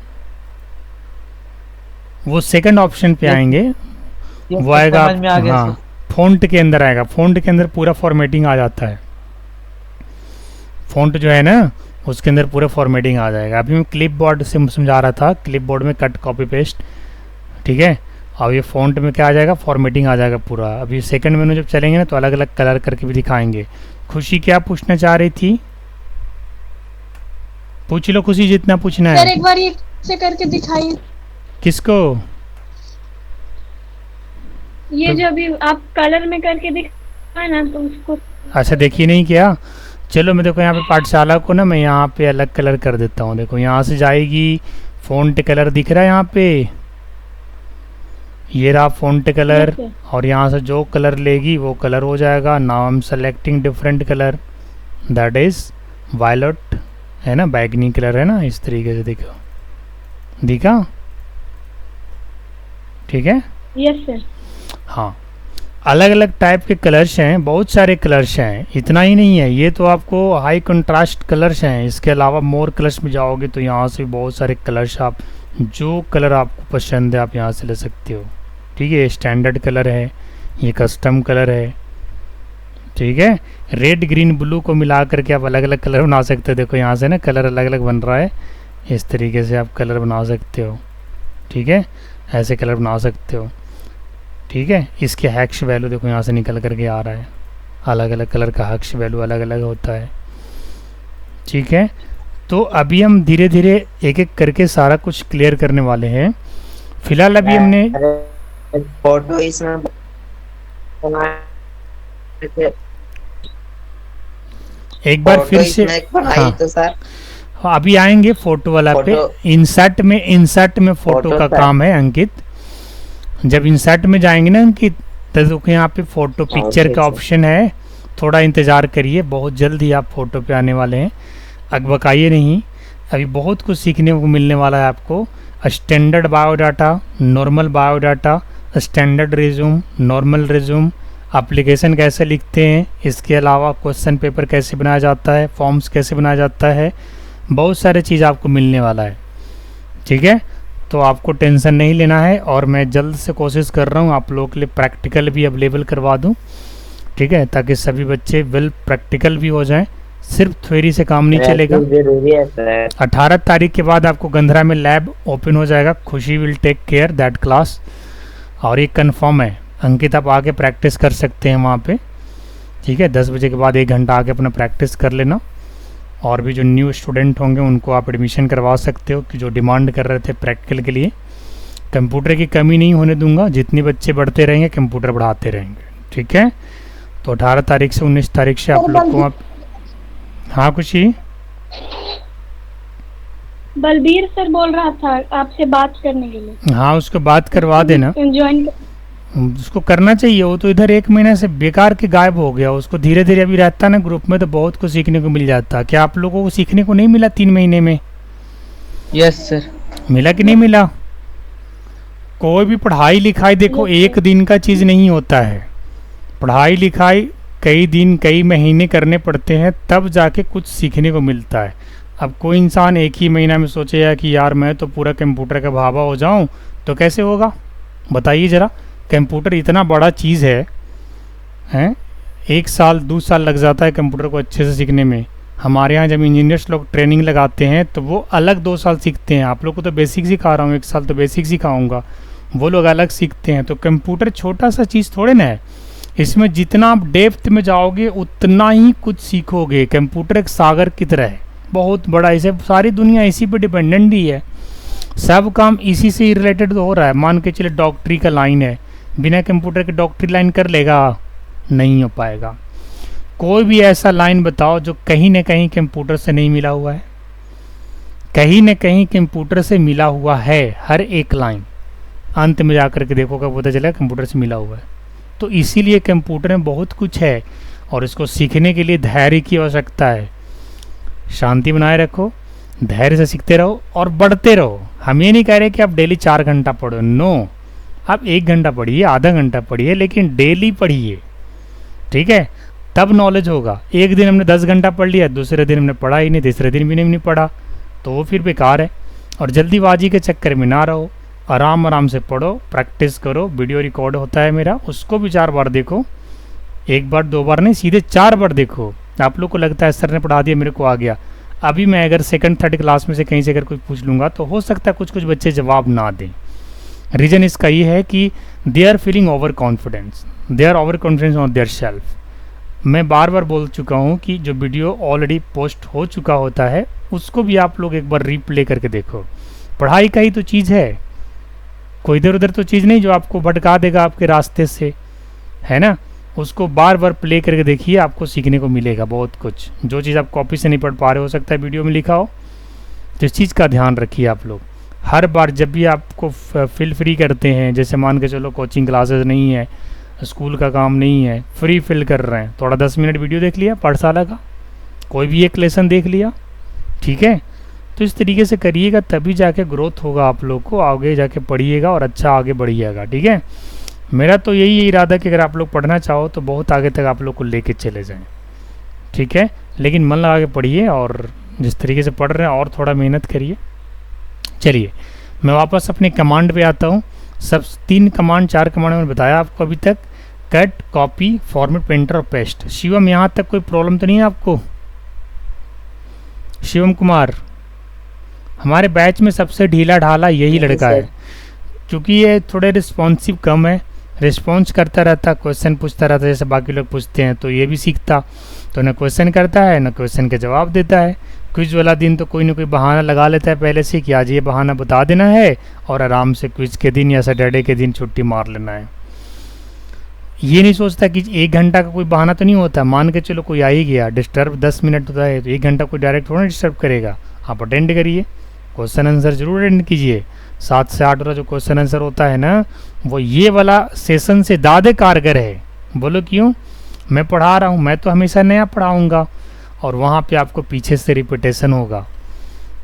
वो सेकंड ऑप्शन पे आएंगे, वो आएगा। हाँ, फ़ॉन्ट के अंदर आएगा। फ़ॉन्ट के अंदर पूरा फॉर्मेटिंग आ जाता है। फ़ॉन्ट जो है ना उसके अंदर पूरा फॉर्मेटिंग आ जाएगा। अभी मैं क्लिपबोर्ड से समझा रहा था, क्लिपबोर्ड में कट, कॉपी, पेस्ट। ठीक है, और ये फ़ॉन्ट में क्या आ जाएगा? फॉर्मेटिंग आ जाएगा पूरा। अभी सेकंड मेनू जब चलेंगे ना तो अलग अलग कलर करके भी दिखाएंगे। खुशी क्या पूछना चाह रही थी? पूछ लो खुशी, जितना पूछना है। सर एक बार ये से करके दिखाइए। किसको? ये तो, जो अभी आप कलर में करके दिखाए ना तो उसको। अच्छा देखिए नहीं क्या? चलो मैं देखो यहाँ पे पाठशाला को ना मैं यहाँ पे अलग कलर कर देता हूँ। देखो यहाँ से जाएगी, फ़ॉन्ट कलर दिख रहा है यहाँ पे, ये रहा फ़ॉन्ट कलर, और यहाँ से जो कलर लेगी वो कलर हो जाएगा। Now I am selecting different colour, that is violet, है ना, बैगनी कलर है ना, इस तरीके से देखो, दिखा? ठीक है। Yes sir. हाँ, अलग अलग टाइप के कलर्स हैं, बहुत सारे कलर्स हैं। इतना ही नहीं है, ये तो आपको हाई कंट्रास्ट कलर्स हैं। इसके अलावा मोर कलर्स में जाओगे तो यहाँ से बहुत सारे कलर्स, आप जो कलर आपको पसंद है आप यहाँ से ले सकते हो। ठीक है, ये स्टैंडर्ड कलर है, ये कस्टम कलर है। ठीक है। रेड ग्रीन ब्लू को मिला करके आप अलग अलग कलर बना सकते हो। देखो यहाँ से ना कलर अलग अलग बन रहा है, इस तरीके से आप कलर बना सकते हो। ठीक है, ऐसे कलर बना सकते हो। ठीक है, इसके हैश वैल्यू देखो यहाँ से निकल करके आ रहा है, अलग अलग कलर का हैश वैल्यू अलग अलग होता है। ठीक है, तो अभी हम धीरे धीरे एक एक करके सारा कुछ क्लियर करने वाले हैं। फिलहाल अभी हमने फोटो इसमें एक बार फिर से हाँ तो सर अभी आएंगे फोटो वाला पे। इंसर्ट में फोटो का काम है अंकित। जब इंसर्ट में जाएंगे ना अंकित, तो देखो यहाँ पे फोटो पिक्चर का ऑप्शन है, थोड़ा इंतज़ार करिए, बहुत जल्द ही आप फोटो पे आने वाले हैं। अकबकाइए नहीं, अभी बहुत कुछ सीखने को मिलने वाला है आपको। Standard biodata, normal biodata, standard resume, normal resume, application कैसे लिखते हैं, इसके अलावा क्वेश्चन पेपर कैसे बनाया जाता है, फॉर्म्स कैसे बनाया जाता है, बहुत सारे चीज़ आपको मिलने वाला है। ठीक है, तो आपको टेंशन नहीं लेना है, और मैं जल्द से कोशिश कर रहा हूँ आप लोगों के लिए प्रैक्टिकल भी अवेलेबल करवा दूँ। ठीक है, ताकि सभी बच्चे वेल प्रैक्टिकल भी हो जाएं, सिर्फ थ्योरी से काम नहीं चलेगा। 18 तारीख के बाद आपको गंधरा में लैब ओपन हो जाएगा। Khushi will take care that class, और ये कंफर्म है। अंकित आप आके प्रैक्टिस कर सकते हैं वहाँ पे। ठीक है, 10 बजे के बाद 1 घंटा आके अपना प्रैक्टिस कर लेना। और भी जो न्यू स्टूडेंट होंगे उनको आप एडमिशन करवा सकते हो, कि जो डिमांड कर रहे थे प्रैक्टिकल के लिए। कंप्यूटर की कमी नहीं होने दूंगा, जितने बच्चे बढ़ते रहेंगे कंप्यूटर बढ़ाते रहेंगे। ठीक है, तो 18 तारीख से 19 तारीख से आप लोग को हाँ खुशी बलबीर सर बोल रहा था आपसे बात करने के लिए। हाँ, उसको बात करवा देना, ज्वाइन उसको करना चाहिए। वो तो इधर 1 महीने से बेकार के गायब हो गया। उसको धीरे धीरे अभी रहता ना ग्रुप में, तो बहुत कुछ सीखने को मिल जाता। क्या आप लोगों को सीखने को नहीं मिला 3 महीने में? Yes sir. मिला कि नहीं मिला? कोई भी पढ़ाई लिखाई देखो एक दिन का चीज़ नहीं होता है। पढ़ाई लिखाई कई दिन कई महीने करने पड़ते हैं, तब जाके कुछ सीखने को मिलता है। अब कोई इंसान एक ही महीना में सोचेगा कि यार मैं तो पूरा कंप्यूटर का भावा हो जाऊं, तो कैसे होगा बताइए ज़रा। कंप्यूटर इतना बड़ा चीज़ है, हैं? 1 साल 2 साल लग जाता है कंप्यूटर को अच्छे से सीखने में। हमारे यहाँ जब इंजीनियर्स लोग ट्रेनिंग लगाते हैं तो वो अलग 2 साल सीखते हैं। आप लोग को तो बेसिक सिखा रहा हूँ, 1 साल तो बेसिक सिखाऊंगा, वो लोग अलग सीखते हैं। तो कंप्यूटर छोटा सा चीज़ थोड़े ना है, इसमें जितना आप डेप्थ में जाओगे उतना ही कुछ सीखोगे। कंप्यूटर एक सागर की तरह है, बहुत बड़ा। इसे सारी दुनिया इसी पे डिपेंडेंट ही है, सब काम इसी से ही रिलेटेड हो रहा है। मान के चले डॉक्टरी का लाइन है, बिना कंप्यूटर के डॉक्टरी लाइन कर लेगा? नहीं हो पाएगा। कोई भी ऐसा लाइन बताओ जो कहीं ना कहीं कंप्यूटर से नहीं मिला हुआ है। कहीं ना कहीं कंप्यूटर से मिला हुआ है, हर एक लाइन। अंत में जाकर के देखो कब पता चला कंप्यूटर से मिला हुआ है। तो इसीलिए कंप्यूटर में बहुत कुछ है, और इसको सीखने के लिए धैर्य की आवश्यकता है। शांति बनाए रखो, धैर्य से सीखते रहो और बढ़ते रहो। हम ये नहीं कह रहे कि आप डेली 4 घंटा पढ़ो, नो, आप 1 घंटा पढ़िए, आधा घंटा पढ़िए, लेकिन डेली पढ़िए। ठीक है, तब नॉलेज होगा। एक दिन हमने 10 घंटा पढ़ लिया, दूसरे दिन हमने पढ़ा ही नहीं, तीसरे दिन भी नहीं पढ़ा, तो वो फिर बेकार है। और जल्दीबाजी के चक्कर में ना रहो, आराम आराम से पढ़ो, प्रैक्टिस करो। वीडियो रिकॉर्ड होता है मेरा, उसको भी 4 बार देखो, 1 बार 2 बार नहीं, सीधे 4 बार देखो। आप लोग को लगता है सर ने पढ़ा दिया मेरे को आ गया। अभी मैं अगर 2nd 3rd क्लास में से कहीं से अगर कोई पूछ लूँगा तो हो सकता है कुछ कुछ बच्चे जवाब ना दें। रीज़न इसका ये है कि they are feeling over confidence, they are over confidence on their self. मैं बार बार बोल चुका हूँ कि जो वीडियो ऑलरेडी पोस्ट हो चुका होता है उसको भी आप लोग एक बार रीप्ले करके देखो। पढ़ाई का ही तो चीज़ है, कोई इधर उधर तो चीज़ नहीं जो आपको भटका देगा आपके रास्ते से, है ना। उसको बार बार प्ले करके देखिए, आपको सीखने को मिलेगा बहुत कुछ। जो चीज़ आप कॉपी से नहीं पढ़ पा रहे हो सकता है वीडियो में लिखा हो, तो इस चीज़ का ध्यान रखिए आप लोग। हर बार जब भी आपको फिल फ्री करते हैं, जैसे मान के चलो कोचिंग क्लासेस नहीं है, स्कूल का काम नहीं है, फ्री फिल कर रहे हैं, थोड़ा 10 मिनट वीडियो देख लिया पाठशाला का, कोई भी एक लेसन देख लिया, ठीक है। तो इस तरीके से करिएगा, तभी जाके ग्रोथ होगा आप लोग को, आगे जाके पढ़िएगा और अच्छा आगे बढ़िएगा। ठीक है, मेरा तो यही इरादा कि अगर आप लोग पढ़ना चाहो तो बहुत आगे तक आप लोग को लेके चले जाएं। ठीक है, लेकिन मन लगा के पढ़िए, और जिस तरीके से पढ़ रहे हैं और थोड़ा मेहनत करिए। चलिए मैं वापस अपने कमांड पे आता हूँ। सब 3 कमांड 4 कमांड मैंने बताया आपको अभी तक। कट, कॉपी, फॉर्मेट, प्रिंटर और पेस्ट। शिवम, यहाँ तक कोई प्रॉब्लम तो नहीं है आपको? शिवम कुमार, हमारे बैच में सबसे ढीला ढाला यही लड़का है, क्योंकि ये थोड़े रिस्पॉन्सिव कम है, रिस्पॉन्स करता रहता, क्वेश्चन पूछता रहता जैसे बाकी लोग पूछते हैं, तो ये भी सीखता। तो न क्वेश्चन करता है न क्वेश्चन के जवाब देता है। क्विज वाला दिन तो कोई ना कोई बहाना लगा लेता है पहले से कि आज ये बहाना बता देना है और आराम से क्विज के दिन या सैटरडे के दिन छुट्टी मार लेना है। ये नहीं सोचता कि 1 घंटा का कोई बहाना तो नहीं होता। मान के चलो कोई आ ही गया, डिस्टर्ब 10 मिनट होता है, तो 1 घंटा कोई डायरेक्ट थोड़ा डिस्टर्ब करेगा। आप अटेंड करिए, क्वेश्चन आंसर जरूर अटेंड कीजिए। 7 से 8 वाला जो क्वेश्चन आंसर होता है ना, वो ये वाला सेशन से ज़्यादा कारगर है। बोलो क्यों? मैं पढ़ा रहा हूँ, मैं तो हमेशा नया पढ़ाऊँगा और वहाँ पे आपको पीछे से रिपीटेशन होगा।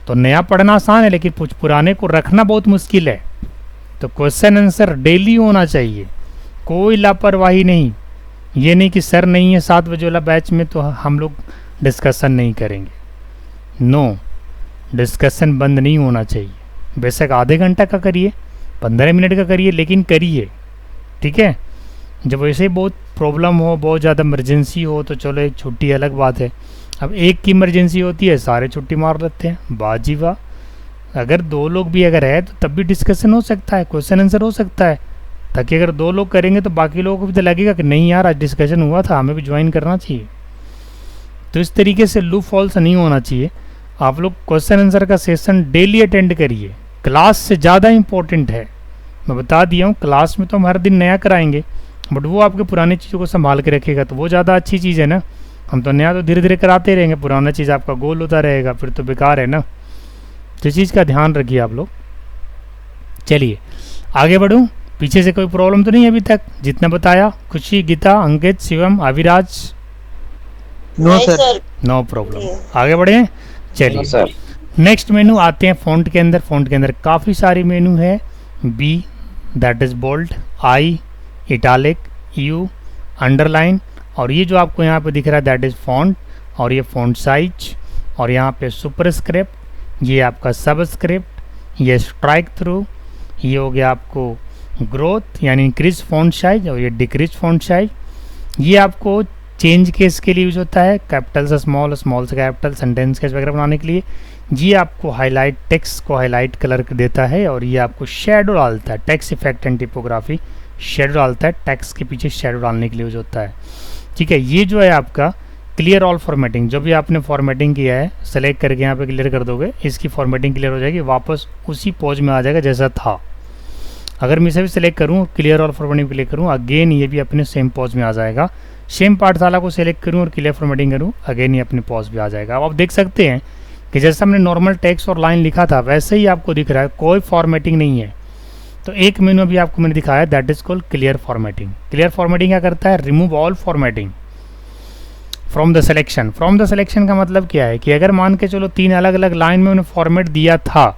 तो नया पढ़ना आसान है, लेकिन कुछ पुराने को रखना बहुत मुश्किल है। तो क्वेश्चन आंसर डेली होना चाहिए, कोई लापरवाही नहीं। ये नहीं कि सर नहीं है 7 बजे वाला बैच में तो हम लोग डिस्कशन नहीं करेंगे। नो, डिस्कशन बंद नहीं होना चाहिए। बेशक आधे घंटा का करिए, 15 मिनट का करिए, लेकिन करिए, ठीक है। जब वैसे ही बहुत प्रॉब्लम हो, बहुत ज़्यादा इमरजेंसी हो, तो चलो एक छुट्टी अलग बात है। अब एक की इमरजेंसी होती है, सारे छुट्टी मार लेते हैं, बाजी वाह। अगर 2 लोग भी अगर है तो तब भी डिस्कशन हो सकता है, क्वेश्चन आंसर हो सकता है, ताकि अगर 2 लोग करेंगे तो बाकी लोगों को भी तो लगेगा कि नहीं यार आज डिस्कशन हुआ था, हमें भी ज्वाइन करना चाहिए। तो इस तरीके से लूप फॉल्स नहीं होना चाहिए। आप लोग क्वेश्चन आंसर का सेशन डेली अटेंड करिए, क्लास से ज़्यादा इम्पोर्टेंट है। मैं बता दिया हूँ, क्लास में तो हम हर दिन नया कराएंगे, बट वो आपके पुरानी चीज़ों को संभाल के रखेगा, तो वो ज़्यादा अच्छी चीज़ है ना। हम तो नया तो धीरे धीरे कराते रहेंगे, पुराना चीज़ आपका गोल होता रहेगा, फिर तो बेकार है ना। तो इस चीज़ का ध्यान रखिए आप लोग। चलिए आगे बढ़ूँ, पीछे से कोई प्रॉब्लम तो नहीं है अभी तक? जितना बताया, Khushi, Geeta, Ankit, Shivam, Aviraj? No sir, no problem. आगे बढ़े, चलिए नेक्स्ट मेनू आते हैं। फ़ॉन्ट के अंदर, फ़ॉन्ट के अंदर काफ़ी सारी मेनू है। B, that is bold, I, italic, U, underline, और ये जो आपको यहाँ पे दिख रहा है दैट इज़ फॉन्ट, और ये फॉन्ट साइज, और यहाँ पे सुपरस्क्रिप्ट, ये आपका सबस्क्रिप्ट, ये स्ट्राइक थ्रू, ये हो गया आपको ग्रोथ यानी इंक्रीज फॉन्ट साइज, और ये डिक्रीज फॉन्ट साइज। ये आपको चेंज केस के लिए यूज होता है, कैपिटल से स्मॉल, स्मॉल से कैपिटल, सेंटेंस केस वगैरह बनाने के लिए। ये आपको हाईलाइट, टेक्स्ट को हाईलाइट कलर देता है, और ये आपको शेडो डालता है, टेक्स्ट इफेक्ट एंड टिपोग्राफी, शेडो डालता है, टेक्स्ट के पीछे शेडो डालने के लिए यूज होता है, ठीक है। ये जो है आपका क्लियर ऑल फॉर्मेटिंग, जो भी आपने फॉर्मेटिंग किया है सेलेक्ट करके यहाँ पे क्लियर कर दोगे, इसकी फॉर्मेटिंग क्लियर हो जाएगी, वापस उसी पोज में आ जाएगा जैसा था। अगर मैं इसे भी सिलेक्ट करूँ, क्लियर ऑल फॉर्मेटिंग क्लिक करूँ, अगेन ये भी अपने सेम पोज में आ जाएगा। सेम पाठशाला को सिलेक्ट करूँ और क्लियर फॉर्मेटिंग करूँ, अगेन ये अपने पोज में आ जाएगा। अब आप देख सकते हैं कि जैसा हमने नॉर्मल टेक्स्ट और लाइन लिखा था वैसे ही आपको दिख रहा है, कोई फॉर्मेटिंग नहीं है। तो एक मेनू भी आपको मैंने दिखाया, that is called clear formatting. Clear formatting क्या करता है? Remove all formatting from the selection. From the selection का मतलब क्या है कि अगर मान के चलो 3 अलग अलग लाइन में उन्हें फॉर्मेट दिया था,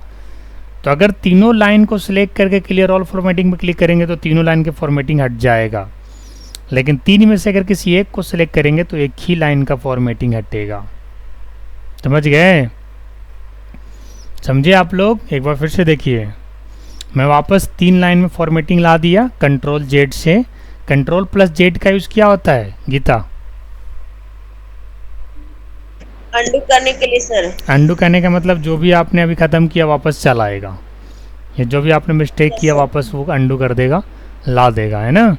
तो अगर तीनों लाइन को सिलेक्ट करके क्लियर ऑल फॉर्मेटिंग में क्लिक करेंगे तो तीनों लाइन के फॉर्मेटिंग हट जाएगा। लेकिन 3 में से अगर किसी एक को सिलेक्ट करेंगे तो एक ही लाइन का फॉर्मेटिंग हटेगा। समझ गए? समझे आप लोग? एक बार फिर से देखिए, मैं वापस 3 लाइन में फॉर्मेटिंग ला दिया कंट्रोल जेड से। कंट्रोल प्लस जेड का यूज क्या होता है गीता? अंडू करने के लिए सर। अंडू करने का मतलब जो भी आपने अभी ख़त्म किया वापस चला आएगा, या जो भी आपने मिस्टेक किया वापस वो अंडू कर देगा, ला देगा, है ना?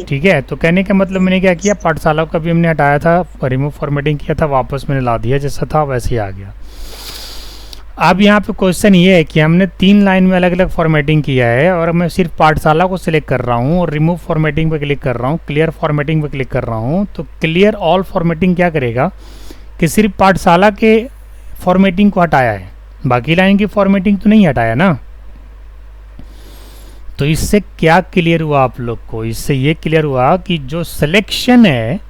ठीक है। तो कहने का मतलब मैंने क्या किया, पाठशाला का भी हमने हटाया था, रिमूव फॉर्मेटिंग किया था, वापस मैंने ला दिया, जैसा था वैसे ही आ गया। अब यहाँ पे क्वेश्चन ये है कि हमने 3 लाइन में अलग अलग फॉर्मेटिंग किया है और मैं सिर्फ पाठशाला को सिलेक्ट कर रहा हूँ और रिमूव फॉर्मेटिंग पे क्लिक कर रहा हूँ, क्लियर फॉर्मेटिंग पे क्लिक कर रहा हूँ। तो क्लियर ऑल फॉर्मेटिंग क्या करेगा कि सिर्फ पाठशाला के फॉर्मेटिंग को हटाया है, बाकी लाइन की फॉर्मेटिंग तो नहीं हटाया ना। तो इससे क्या क्लियर हुआ आप लोग को? इससे ये क्लियर हुआ कि जो सिलेक्शन है,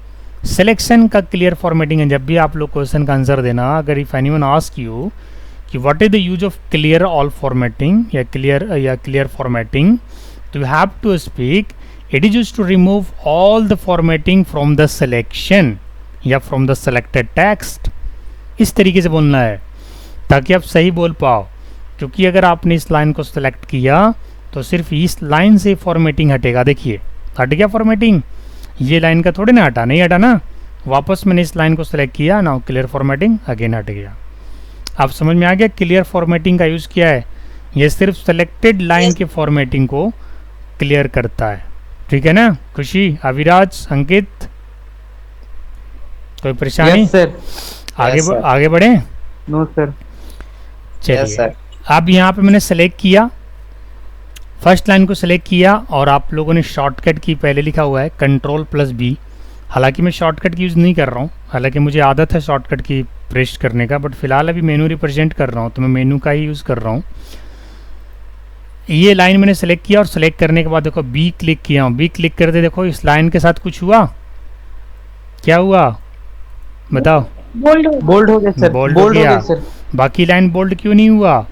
सिलेक्शन का क्लियर फॉर्मेटिंग है। जब भी आप लोग क्वेश्चन का आंसर देना, अगर इफ एनीवन आस्क यू कि what is the use of clear all formatting या क्लियर फॉर्मेटिंग, तो you have to speak it is used to remove all the formatting from the selection या from the selected text. इस तरीके से बोलना है ताकि आप सही बोल पाओ, क्योंकि अगर आपने इस लाइन को सिलेक्ट किया तो सिर्फ इस लाइन से फॉर्मेटिंग हटेगा। देखिए हट गया फॉर्मेटिंग, ये लाइन का थोड़े ना हटा, नहीं हटा ना, वापस मैंने इस लाइन को सेलेक्ट किया, नाउ क्लियर फॉर्मेटिंग, अगेन हट गया। आप समझ में आ गया क्लियर फॉर्मेटिंग का यूज़ किया है, ये सिर्फ सेलेक्टेड लाइन की फॉर्मेटिंग को क्लियर करता है, ठीक है ना। खुशी, अविराज, अंकित, कोई परेशानी? Yes sir. आगे बढ़े? No sir. चलिए, अब यहाँ पे मैंने सेलेक्ट किया, फर्स्ट लाइन को सेलेक्ट किया, और आप लोगों ने शॉर्टकट की पहले लिखा हुआ है Ctrl+B। हालांकि मैं शॉर्टकट की यूज़ नहीं कर रहा हूँ, हालांकि मुझे आदत है शॉर्टकट की प्रेस करने का, बट फिलहाल अभी मेनू रिप्रेजेंट कर रहा हूँ तो मैं मेनू का ही यूज़ कर रहा हूँ। ये लाइन मैंने सेलेक्ट किया और सेलेक्ट करने के बाद देखो बी क्लिक किया हूँ, बी क्लिक करते देखो इस लाइन के साथ कुछ हुआ, क्या हुआ बताओ? बोल्ड हो गया सर, बोल्ड हो गया। सर। बाकी लाइन बोल्ड क्यों नहीं हुआ?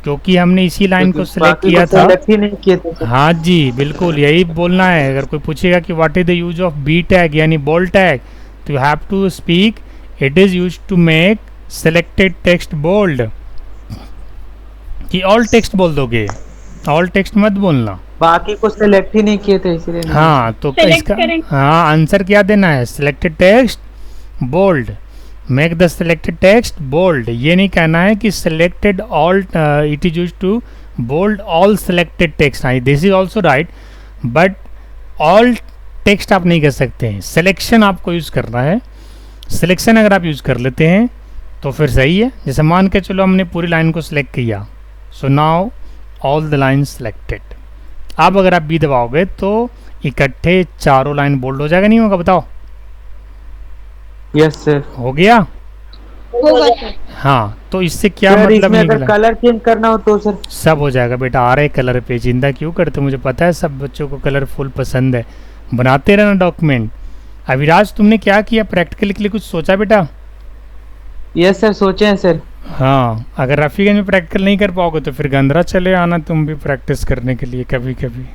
क्योंकि हमने इसी लाइन को सिलेक्ट बाकी किया को था। select ही नहीं किए थे सर। हाँ जी, बिल्कुल यही बोलना है। अगर कोई पूछेगा कि what is the use of B tag यानी बोल्ड टैग, तो you have to speak it is use to make selected text bold. कि ऑल टेक्स्ट बोल दोगे, ऑल टेक्स्ट मत बोलना। बाकी को सेलेक्ट ही नहीं किए थे इसलिए नहीं। हाँ तो Select इसका करें। हाँ आंसर क्या देना है? Selected text bold, make the selected text bold. ये नहीं कहना है कि selected all, it is use to bold all selected text. हाँ this is also right, but all text आप नहीं कर सकते हैं, सिलेक्शन आपको यूज़ करना है। सिलेक्शन अगर आप यूज़ कर लेते हैं तो फिर सही है। जैसे मान के चलो हमने पूरी लाइन को सिलेक्ट किया, so now all the line selected. अब अगर आप बी दबाओगे तो इकट्ठे चारों लाइन बोल्ड हो जाएगा, नहीं होगा बताओ? Yes sir. हो गया? होगा सर। हाँ, तो इससे क्या सर मतलब इसमें अगर निकला? कलर चेंज करना हो तो सर? सब हो जाएगा बेटा। आ रहे कलर पे चिंता क्यों करते हो? मुझे पता है सब बच्चों को कलरफुल पसंद है, बनाते रहना डॉक्यूमेंट। अविराज तुमने क्या किया? प्रैक्टिकल के लिए कुछ सोचा बेटा? यस सर, सोचे हैं सर। हाँ, अगर रफीगंज में प्रैक्टिकल नहीं कर पाओगे तो फिर गंदरा चले आना तुम भी प्रैक्टिस करने के लिए कभी कभी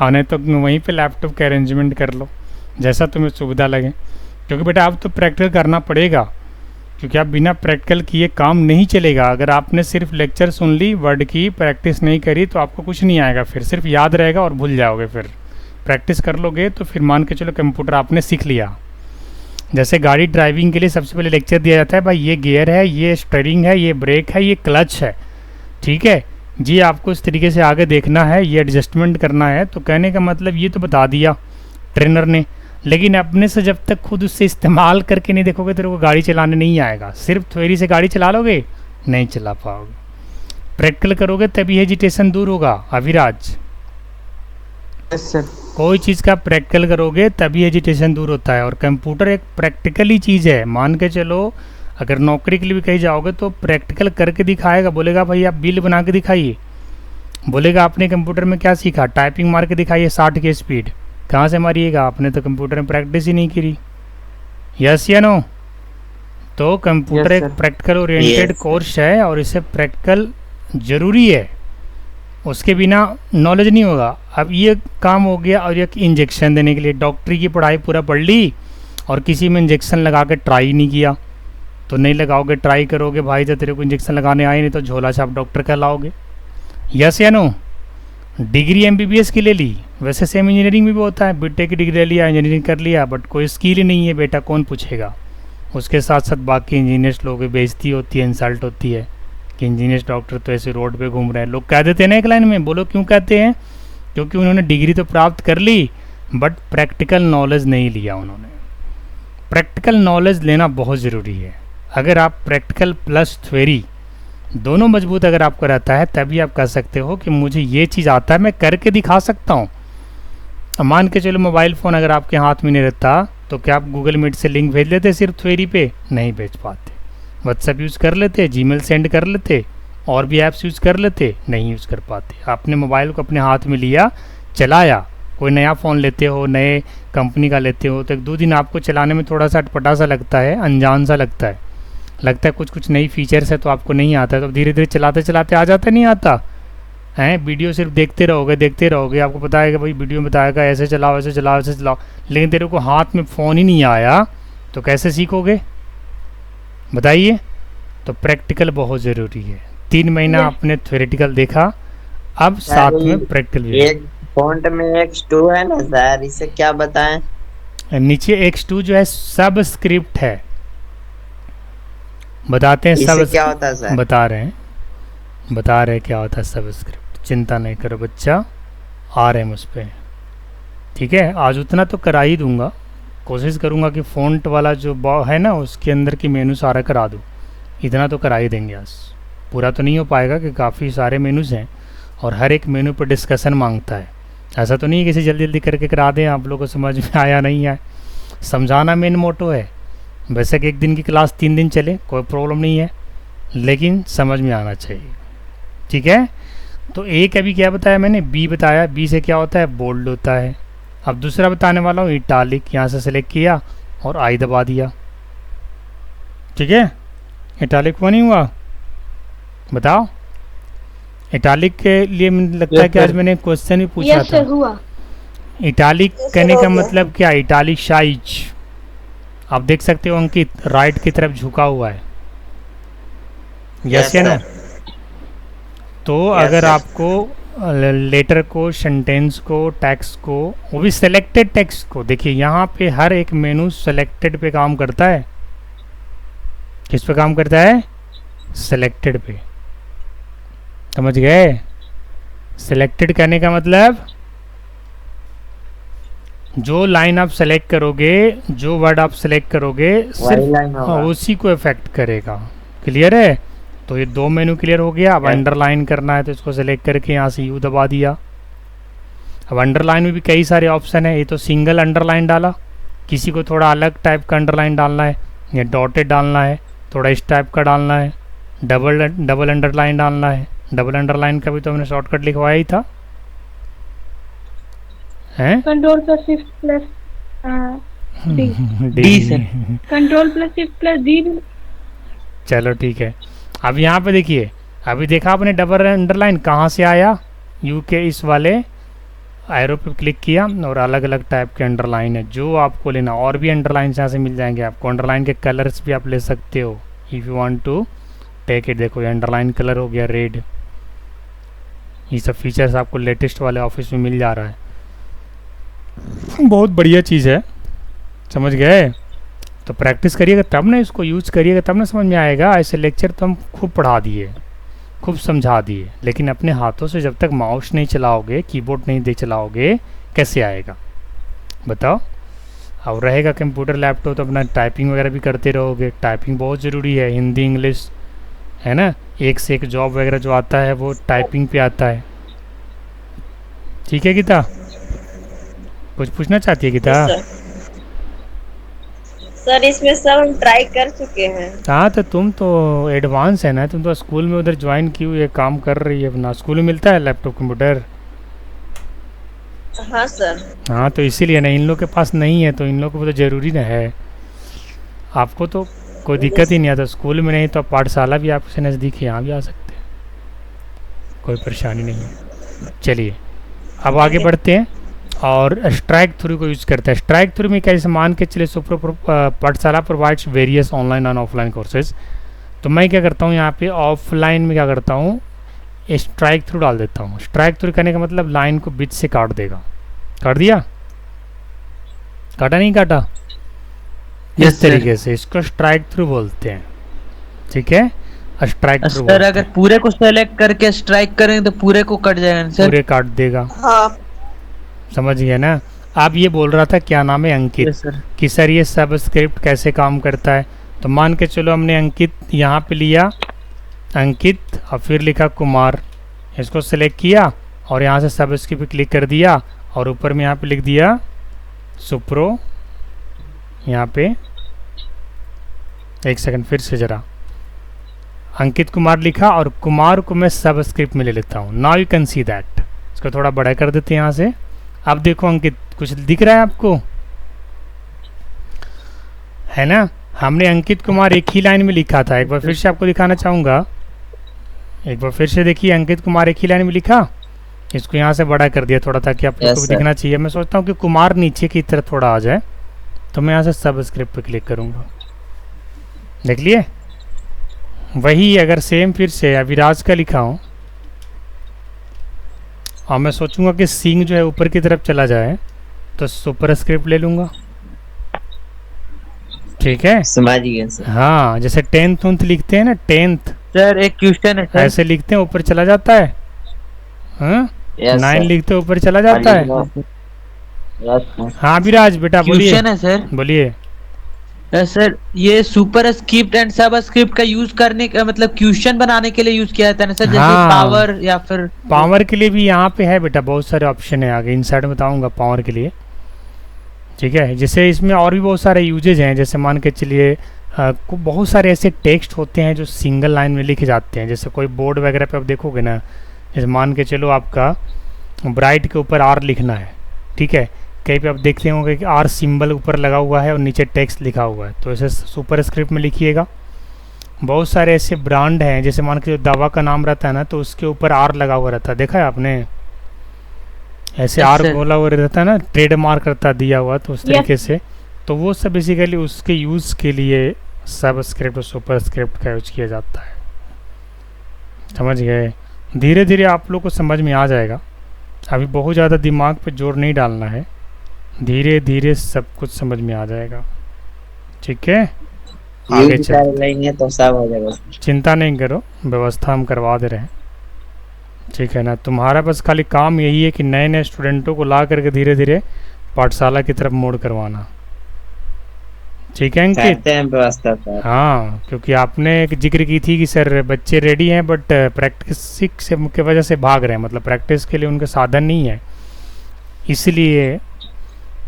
आने तो वहीं पे लैपटॉप का अरेंजमेंट कर लो जैसा तुम्हें सुविधा लगे, क्योंकि बेटा अब तो प्रैक्टिकल करना पड़ेगा, क्योंकि आप बिना प्रैक्टिकल किए काम नहीं चलेगा। अगर आपने सिर्फ लेक्चर सुन ली, वर्ड की प्रैक्टिस नहीं करी तो आपको कुछ नहीं आएगा, फिर सिर्फ याद रहेगा और भूल जाओगे। फिर प्रैक्टिस कर लोगे तो फिर मान के चलो कंप्यूटर आपने सीख लिया। जैसे गाड़ी ड्राइविंग के लिए सबसे पहले लेक्चर दिया जाता है, भाई ये गियर है, ये स्टीयरिंग है, ये ब्रेक है, ये क्लच है, ठीक है जी, आपको इस तरीके से आगे देखना है, ये एडजस्टमेंट करना है। तो कहने का मतलब ये तो बता दिया ट्रेनर ने, लेकिन अपने से जब तक खुद उससे इस्तेमाल करके नहीं देखोगे तेरे को गाड़ी चलाने नहीं आएगा। सिर्फ थ्योरी से गाड़ी चला लोगे, नहीं चला पाओगे। प्रैक्टिकल करोगे तभी हेजिटेशन दूर होगा अविराज। Yes sir. कोई चीज़ का प्रैक्टिकल करोगे तभी एजुटेशन दूर होता है, और कंप्यूटर एक प्रैक्टिकली चीज़ है। मान के चलो अगर नौकरी के लिए भी कहीं जाओगे तो प्रैक्टिकल करके दिखाएगा, बोलेगा भाई आप बिल बना के दिखाइए, बोलेगा आपने कंप्यूटर में क्या सीखा, टाइपिंग मार के दिखाइए 60 की स्पीड, कहाँ से मारिएगा, आपने तो कंप्यूटर में प्रैक्टिस ही नहीं करी। यस या नो? तो कंप्यूटर Yes, एक sir. प्रैक्टिकल ओरिएंटेड कोर्स है और इसे प्रैक्टिकल ज़रूरी है, उसके बिना नॉलेज नहीं होगा। अब ये काम हो गया, और एक इंजेक्शन देने के लिए डॉक्टरी की पढ़ाई पूरा पढ़ ली और किसी में इंजेक्शन लगा के ट्राई नहीं किया, तो नहीं लगाओगे, ट्राई करोगे भाई तो तेरे को इंजेक्शन लगाने आए नहीं तो झोला छाप डॉक्टर कहलाओगे। यस या नो? डिग्री MBBS की ले ली, वैसे सेम इंजीनियरिंग में भी होता है, बीटेक की डिग्री ले लिया, इंजीनियरिंग कर लिया, बट कोई स्किल ही नहीं है बेटा, कौन पूछेगा? उसके साथ साथ बाकी इंजीनियर्स लोगों की बेइज्जती होती है, इंसल्ट होती है कि इंजीनियर्स डॉक्टर तो ऐसे रोड पे घूम रहे हैं। लोग कह देते हैं ना एक लाइन में, बोलो क्यों कहते हैं? क्योंकि उन्होंने डिग्री तो प्राप्त कर ली बट प्रैक्टिकल नॉलेज नहीं लिया उन्होंने। प्रैक्टिकल नॉलेज लेना बहुत ज़रूरी है। अगर आप प्रैक्टिकल प्लस थ्योरी दोनों मजबूत अगर आपको रहता है तभी आप कह सकते हो कि मुझे ये चीज़ आता है, मैं करके दिखा सकता हूँ। अब मान के चलो मोबाइल फ़ोन अगर आपके हाथ में नहीं रहता तो क्या आप गूगल मीट से लिंक भेज लेते सिर्फ थ्योरी पे? नहीं भेज पाते। व्हाट्सएप यूज़ कर लेते, जीमेल सेंड कर लेते, और भी ऐप्स यूज़ कर लेते, नहीं यूज़ कर पाते। आपने मोबाइल को अपने हाथ में लिया, चलाया, कोई नया फ़ोन लेते हो, नए कंपनी का लेते हो तो 1-2 दिन आपको चलाने में थोड़ा सा अटपटा सा लगता है, अनजान सा लगता है कुछ नई फीचर्स है तो आपको नहीं आता है, तो धीरे धीरे चलाते चलाते आ जाता, नहीं आता है। वीडियो सिर्फ देखते रहोगे, आपको पता है कि भाई वीडियो में बताएगा ऐसे चलाओ ऐसे चलाओ ऐसे चलाओ, लेकिन तेरे को हाथ में फ़ोन ही नहीं आया तो कैसे सीखोगे बताइए? तो प्रैक्टिकल बहुत ज़रूरी है। 3 महीना आपने थ्योरेटिकल देखा, अब साथ में प्रैक्टिकल भी। एक फॉन्ट में X2 है ना सर, इसे क्या बताएं? नीचे x2 जो है सब स्क्रिप्ट है। बताते हैं इससे सब क्या होता है सर? बता रहे हैं क्या होता है सब स्क्रिप्ट। चिंता नहीं करो बच्चा, आ रहे हैं उस पर। ठीक है, आज उतना तो करा ही दूंगा, कोशिश करूंगा कि फ़ॉन्ट वाला जो है ना उसके अंदर की मेनू सारा करा दूँ। इतना तो करा ही देंगे आज। पूरा तो नहीं हो पाएगा कि काफ़ी सारे मेनूज़ हैं और हर एक मेनू पर डिस्कशन मांगता है। ऐसा तो नहीं है किसी जल्दी जल्दी करके करा दें, आप लोगों को समझ में आया नहीं है। समझाना मेन मोटो है। वैसे कि एक दिन की क्लास 3 दिन चले कोई प्रॉब्लम नहीं है, लेकिन समझ में आना चाहिए। ठीक है, तो एक अभी क्या बताया मैंने, बी बताया। बी से क्या होता है, बोल्ड होता है। अब दूसरा बताने वाला हूँ इटालिक। यहाँ से सेलेक्ट किया और आई दबा दिया। ठीक है, इटालिक हुआ नहीं हुआ, बताओ। इटालिक के लिए मुझे लगता है कि आज मैंने क्वेश्चन भी पूछा यस था। सर हुआ। इटालिक Yes, कहने sir, का हो गया। मतलब क्या, इटालिक साइज। आप देख सकते हो अंकित राइट की तरफ झुका हुआ है। यस Yes, या नो? sir. तो Yes, अगर sir. आपको लेटर को, सेंटेंस को, टेक्स्ट को, वो भी सेलेक्टेड टेक्स्ट को, देखिए यहाँ पे हर एक मेनू सेलेक्टेड पे काम करता है। किस पे काम करता है, सेलेक्टेड पे। समझ गए? सेलेक्टेड करने का मतलब जो लाइन आप सेलेक्ट करोगे, जो वर्ड आप सेलेक्ट करोगे, वही line सिर्फ होगा। उसी को इफेक्ट करेगा। क्लियर है? तो ये 2 मेनू क्लियर हो गया। अब Yes. अंडरलाइन करना है तो इसको सेलेक्ट करके यहाँ से यू दबा दिया। अब अंडरलाइन में भी कई सारे ऑप्शन है। ये तो सिंगल अंडरलाइन डाला, किसी को थोड़ा अलग टाइप का अंडरलाइन डालना है, या डॉटेड डालना है, थोड़ा इस टाइप का डालना है, डबल अंडरलाइन डालना है। डबल अंडरलाइन का भी तो हमने शॉर्टकट लिखवाया ही था, हैं? Control plus shift plus D. D sir. Control plus shift plus D. चलो ठीक है। अब यहाँ पे देखिए, अभी देखा आपने डबल अंडरलाइन कहाँ से आया, यू के इस वाले एरो पे क्लिक किया और अलग अलग टाइप के अंडरलाइन है जो आपको लेना। और भी अंडरलाइन यहाँ से मिल जाएंगे आपको। अंडरलाइन के कलर्स भी आप ले सकते हो if you want to take it. देखो ये अंडरलाइन कलर हो गया रेड। ये सब फीचर्स आपको लेटेस्ट वाले ऑफिस में मिल जा रहा है। बहुत बढ़िया चीज़ है, समझ गए? तो प्रैक्टिस करिएगा तब ना, इसको यूज़ करिएगा तब ना समझ में आएगा। ऐसे लेक्चर तो हम खूब पढ़ा दिए, खूब समझा दिए, लेकिन अपने हाथों से जब तक माउस नहीं चलाओगे, कीबोर्ड नहीं दे चलाओगे, कैसे आएगा बताओ? और रहेगा कंप्यूटर लैपटॉप तो अपना टाइपिंग वगैरह भी करते रहोगे। टाइपिंग बहुत ज़रूरी है, हिंदी इंग्लिश है ना। एक से एक जॉब वगैरह जो आता है वो टाइपिंग पे आता है। ठीक है गीता, कुछ पूछना चाहती है गीता? सर इसमें सब हम ट्राई कर चुके हैं। हाँ तो तुम तो एडवांस है ना, तुम तो स्कूल में उधर ज्वाइन की हुई है, काम कर रही है अपना। स्कूल में मिलता है लैपटॉप कंप्यूटर? हाँ सर। हाँ तो इसीलिए ना, इन लोग के पास नहीं है तो इन लोग को तो ज़रूरी ना है। आपको तो कोई दिक्कत ही नहीं आता। स्कूल में नहीं तो पाठशाला भी आपसे नज़दीक है, यहाँ भी आ सकते हैं, कोई परेशानी नहीं है। चलिए अब आगे बढ़ते हैं और स्ट्राइक थ्रू को यूज़ करते हैं। स्ट्राइक थ्रू में कैसे मान के चले, पाठशाला provides various online and offline courses. तो मैं क्या करता हूँ यहाँ पे ऑफलाइन में क्या करता हूँ, स्ट्राइक थ्रू डाल देता हूँ। स्ट्राइक थ्रू करने का मतलब लाइन को बीच से काट देगा। काट दिया? काटा नहीं काटा? इस तरीके से इसको स्ट्राइक थ्रू बोलते हैं। ठीक है, स्ट्राइक थ्रू सर अगर पूरे को सेलेक्ट करके स्ट्राइक करेंगे तो पूरे को कट जाएगा ना सर? पूरे काट देगा। हाँ समझ गया ना? आप ये बोल रहा था क्या नाम है, अंकित, यस सर। कि सर ये सब स्क्रिप्ट कैसे काम करता है। तो मान के चलो हमने अंकित यहाँ पे लिया, अंकित और फिर लिखा कुमार, इसको सेलेक्ट किया और यहाँ से सब स्क्रिप्ट पे क्लिक कर दिया और ऊपर में यहाँ पे लिख दिया सुप्रो। यहाँ पे एक सेकंड फिर से ज़रा, अंकित कुमार लिखा और कुमार को मैं सब स्क्रिप्ट में ले लेता हूँ। Now you can see that. इसको थोड़ा बड़ा कर देते हैं यहाँ से। अब देखो अंकित, कुछ दिख रहा है आपको, है ना? हमने अंकित कुमार एक ही लाइन में लिखा था। एक बार फिर से आपको दिखाना चाहूँगा, एक बार फिर से देखिए, अंकित कुमार एक ही लाइन में लिखा, इसको यहाँ से बड़ा कर दिया थोड़ा ताकि आप लोग को भी दिखना चाहिए। मैं सोचता हूँ कि कुमार नीचे की तरफ थोड़ा आ जाए, तो मैं यहाँ से सब स्क्रिप्ट पे क्लिक करूँगा। देख लिए? वही अगर सेम फिर से अविराज का लिखा हूँ और मैं सोचूंगा कि सिंग जो है ऊपर की तरफ चला जाए, तो सुपर स्क्रिप्ट ले लूँगा। ठीक है। समझ गए सर। हाँ, जैसे 10th उन्थ लिखते हैं ना, 10th सर एक क्वेश्चन है सर। ऐसे लिखते हैं, ऊपर चला जाता है। हाँ, यस 9 सर। लिखते हैं, ऊपर चला जाता है। Yes sir. हाँ विराज बेटा बोलिए। क्वेश्चन है सर। बोलिए। सर ये सुपर स्क्रिप्ट एंड सब स्क्रिप्ट का यूज करने का मतलब क्वेश्चन बनाने के लिए यूज किया जाता है ना सर, जैसे हाँ। पावर या फिर पावर के लिए भी यहाँ पे है बेटा, बहुत सारे ऑप्शन है, आगे इनसाइड में बताऊंगा पावर के लिए। ठीक है, जैसे इसमें और भी बहुत सारे यूजेज हैं, जैसे मान के चलिए बहुत सारे ऐसे टेक्स्ट होते हैं जो सिंगल लाइन में लिखे जाते हैं। जैसे कोई बोर्ड वगैरह पे आप देखोगे ना, जैसे मान के चलो आपका ब्राइट के ऊपर आर लिखना है, ठीक है, कहीं पे आप देखते होंगे कि आर सिंबल ऊपर लगा हुआ है और नीचे टेक्स्ट लिखा हुआ है, तो ऐसे सुपर स्क्रिप्ट में लिखिएगा। बहुत सारे ऐसे ब्रांड हैं, जैसे मान के जो दवा का नाम रहता है ना, तो उसके ऊपर आर लगा हुआ रहता है, देखा है आपने, ऐसे आर सर। बोला हुआ रहता है ना, ट्रेडमार्क रहता दिया हुआ, तो उस तरीके से। तो वो सब बेसिकली उसके यूज़ के लिए सब स्क्रिप्ट और सुपर स्क्रिप्ट का यूज किया जाता है। समझ गए? धीरे धीरे आप लोग को समझ में आ जाएगा, अभी बहुत ज़्यादा दिमाग पे जोर नहीं डालना है, धीरे धीरे सब कुछ समझ में आ जाएगा। ठीक है, आगे यूज कर लेंगे तो सब हो जाएगा। चिंता नहीं करो, व्यवस्था हम करवा दे रहे हैं। ठीक है ना, तुम्हारा बस खाली काम यही है कि नए नए स्टूडेंटों को ला करके धीरे धीरे पाठशाला की तरफ मोड़ करवाना। ठीक है अंकित? करते हैं व्यवस्था सर। हाँ, क्योंकि आपने एक जिक्र की थी कि सर बच्चे रेडी हैं बट प्रैक्टिस से की वजह से भाग रहे हैं, मतलब प्रैक्टिस के लिए उनके साधन नहीं है, इसलिए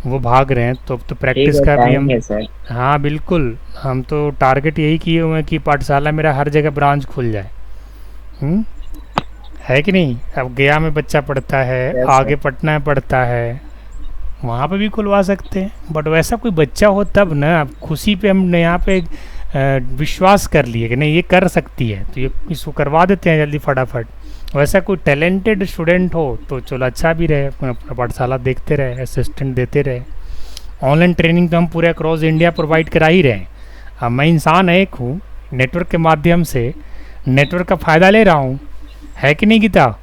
वो भाग रहे हैं। तो अब तो प्रैक्टिस का भी हम, सर। हाँ बिल्कुल, हम तो टारगेट यही किए हुए हैं कि पाठशाला मेरा हर जगह ब्रांच खुल जाए। है कि नहीं? अब गया में बच्चा पढ़ता है, Yes, आगे पटना में पढ़ता है, वहाँ पे भी खुलवा सकते हैं, बट वैसा कोई बच्चा हो तब ना। अब खुशी पे हम यहाँ पे विश्वास कर लिए कि नहीं ये कर सकती है, तो ये इसको करवा देते हैं जल्दी फटाफट। वैसा कोई टैलेंटेड स्टूडेंट हो तो चलो अच्छा भी रहे, अपना पाठशाला देखते रहे, असिस्टेंट देते रहे। ऑनलाइन ट्रेनिंग तो हम पूरे अक्रॉस इंडिया प्रोवाइड करा ही रहे हैं। अब मैं इंसान एक हूँ, नेटवर्क के माध्यम से नेटवर्क का फ़ायदा ले रहा हूँ, है कि नहीं गीता?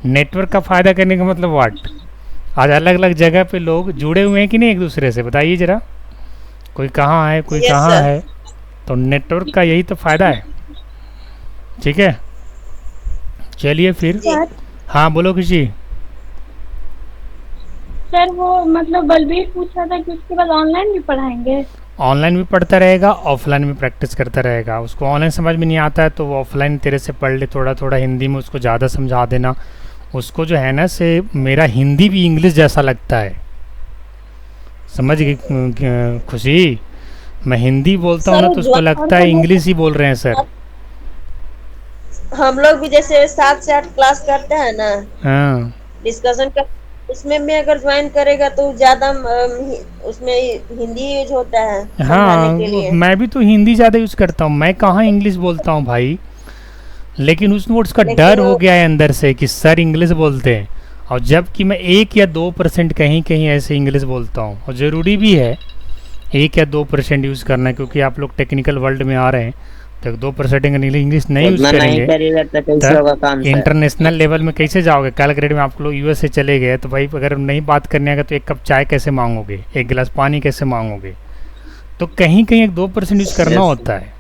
नेटवर्क का फ़ायदा करने का मतलब वाट, आज अलग अलग जगह पे लोग जुड़े हुए हैं कि नहीं एक दूसरे से, बताइए ज़रा, कोई कहाँ है कोई Yes, कहाँ sir. है, तो नेटवर्क का यही तो फ़ायदा है। ठीक है, चलिए फिर। सर हाँ बोलो खुशी। सर वो मतलब बलबीर पूछ रहा था कि उसके बाद ऑनलाइन भी पढ़ाएंगे। ऑनलाइन भी पढ़ता रहेगा, ऑफलाइन भी प्रैक्टिस करता रहेगा। उसको ऑनलाइन समझ में नहीं आता है तो वो ऑफलाइन तेरे से पढ़ ले, थोड़ा थोड़ा हिंदी में उसको ज़्यादा समझा देना। उसको जो है ना से मेरा हिंदी भी इंग्लिश जैसा लगता है, समझ गई खुशी? मैं हिंदी बोलता हूँ ना तो उसको लगता है इंग्लिश ही बोल रहे हैं सर। हम लोग भी जैसे 7 से 8 क्लास करते हैं ना, हाँ डिस्कशन का, उसमें में अगर ज्वाइन करेगा तो ज्यादा उसमें हिंदी यूज होता है हाँ, समझाने के लिए। मैं भी तो हिंदी ज़्यादा यूज़ करता हूँ, मैं कहाँ इंग्लिश बोलता हूँ भाई। लेकिन उसमें उसका लेकिन डर हो गया है अंदर से कि सर इंग्लिश बोलते हैं, और जबकि मैं 1 या 2% कहीं कहीं ऐसे इंग्लिश बोलता हूँ, और ज़रूरी भी है 1 या 2% यूज़ करना, क्योंकि आप लोग टेक्निकल वर्ल्ड में आ रहे हैं, तो 2% इंग्लिश नहीं यूज़ उतना नहीं करेंगे करेगा तो कैसे होगा काम सर? इंटरनेशनल लेवल में कैसे जाओगे? कल ग्रेड में आप लोग यूएस से चले गए तो भाई अगर नहीं बात करने आएगा तो 1 कप चाय कैसे मांगोगे, 1 गिलास पानी कैसे मांगोगे? तो कहीं कहीं 1-2% यूज़ करना Yes. होता है।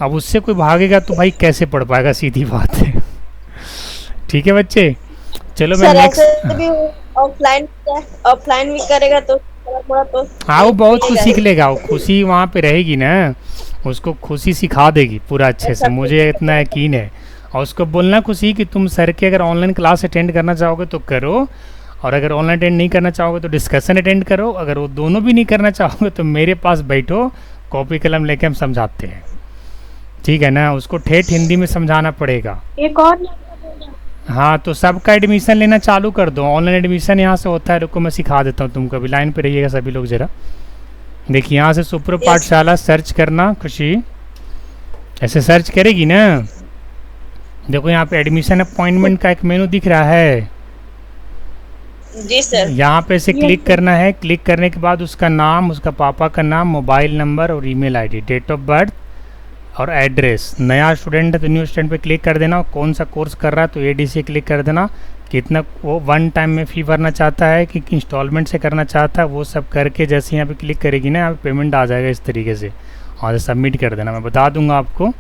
अब उससे कोई भागेगा तो भाई कैसे पढ़ पाएगा, सीधी बात है। ठीक है बच्चे, चलो मैं सर नेक्स्ट। ऐसे भी ऑफलाइन भी करेगा तो थोड़ा थोड़ा तो हाँ वो बहुत कुछ सीखेगा सीख ही। लेगा, वो खुशी वहाँ पे रहेगी ना, उसको खुशी सिखा देगी पूरा अच्छे से, मुझे इतना यकीन है। और उसको बोलना खुशी कि तुम सर के अगर ऑनलाइन क्लास अटेंड करना चाहोगे तो करो, और अगर ऑनलाइन अटेंड नहीं करना चाहोगे तो डिस्कशन अटेंड करो, अगर वो दोनों भी नहीं करना चाहोगे तो मेरे पास बैठो, कॉपी कलम लेके हम समझाते हैं। ठीक है ना, उसको ठेठ हिंदी में समझाना पड़ेगा। एक और हाँ, तो सबका एडमिशन लेना चालू कर दो, ऑनलाइन एडमिशन यहाँ से होता है, रुको मैं सिखा देता हूँ तुमको, अभी लाइन पे रहिएगा सभी लोग ज़रा। देखिए यहाँ से सुप्रो पाठशाला सर्च करना, खुशी ऐसे सर्च करेगी ना, देखो यहाँ पे एडमिशन अपॉइंटमेंट का एक मेनू दिख रहा है, जी सर। यहाँ पे से क्लिक करना है। क्लिक करने के बाद उसका नाम, उसका पापा का नाम, मोबाइल नंबर और email ID, date of birth और एड्रेस। नया स्टूडेंट है तो न्यू स्टूडेंट पे क्लिक कर देना, कौन सा कोर्स कर रहा है तो ADC क्लिक कर देना, कितना वो वन टाइम में फ़ी भरना चाहता है कि इंस्टॉलमेंट से करना चाहता है, वो सब करके जैसे यहाँ पे क्लिक करेगी ना, यहाँ पे पेमेंट आ जाएगा इस तरीके से, और सबमिट कर देना। मैं बता दूंगा आपको,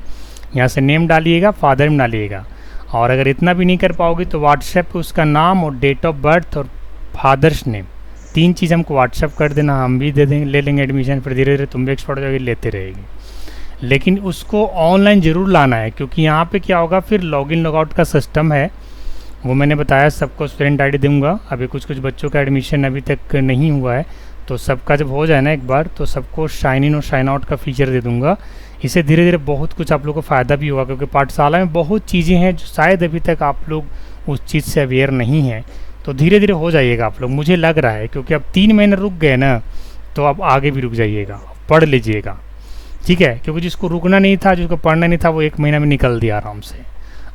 यहाँ से नेम डालिएगा, फादर नेम डालिएगा, और अगर इतना भी नहीं कर पाओगे तो व्हाट्सएप पे उसका नाम और डेट ऑफ बर्थ और फादर्स नेम, 3 चीज़ हमको व्हाट्सएप कर देना, हम भी दे देंगे, ले लेंगे एडमिशन। फिर धीरे धीरे तुम भी एक्सपर्ट हो जाओगे, लेते रहेगी। लेकिन उसको ऑनलाइन ज़रूर लाना है, क्योंकि यहाँ पे क्या होगा, फिर लॉगिन लॉगआउट का सिस्टम है, वो मैंने बताया। सबको स्टूडेंट आईडी दूंगा। अभी कुछ बच्चों का एडमिशन अभी तक नहीं हुआ है, तो सबका जब हो जाए ना एक बार, तो सबको शाइन इन और शाइन आउट का फीचर दे दूंगा। इससे धीरे धीरे बहुत कुछ आप लोगों को फ़ायदा भी होगा, क्योंकि पाठशाला में बहुत चीज़ें हैं जो शायद अभी तक आप लोग उस चीज़ से अवेयर नहीं हैं। तो धीरे धीरे हो जाइएगा आप लोग, मुझे लग रहा है, क्योंकि अब 3 महीने रुक गए ना, तो अब आगे भी रुक जाइएगा, पढ़ लीजिएगा, ठीक है। क्योंकि जिसको रुकना नहीं था, जिसको पढ़ना नहीं था, वो 1 महीना में निकल दिया आराम से।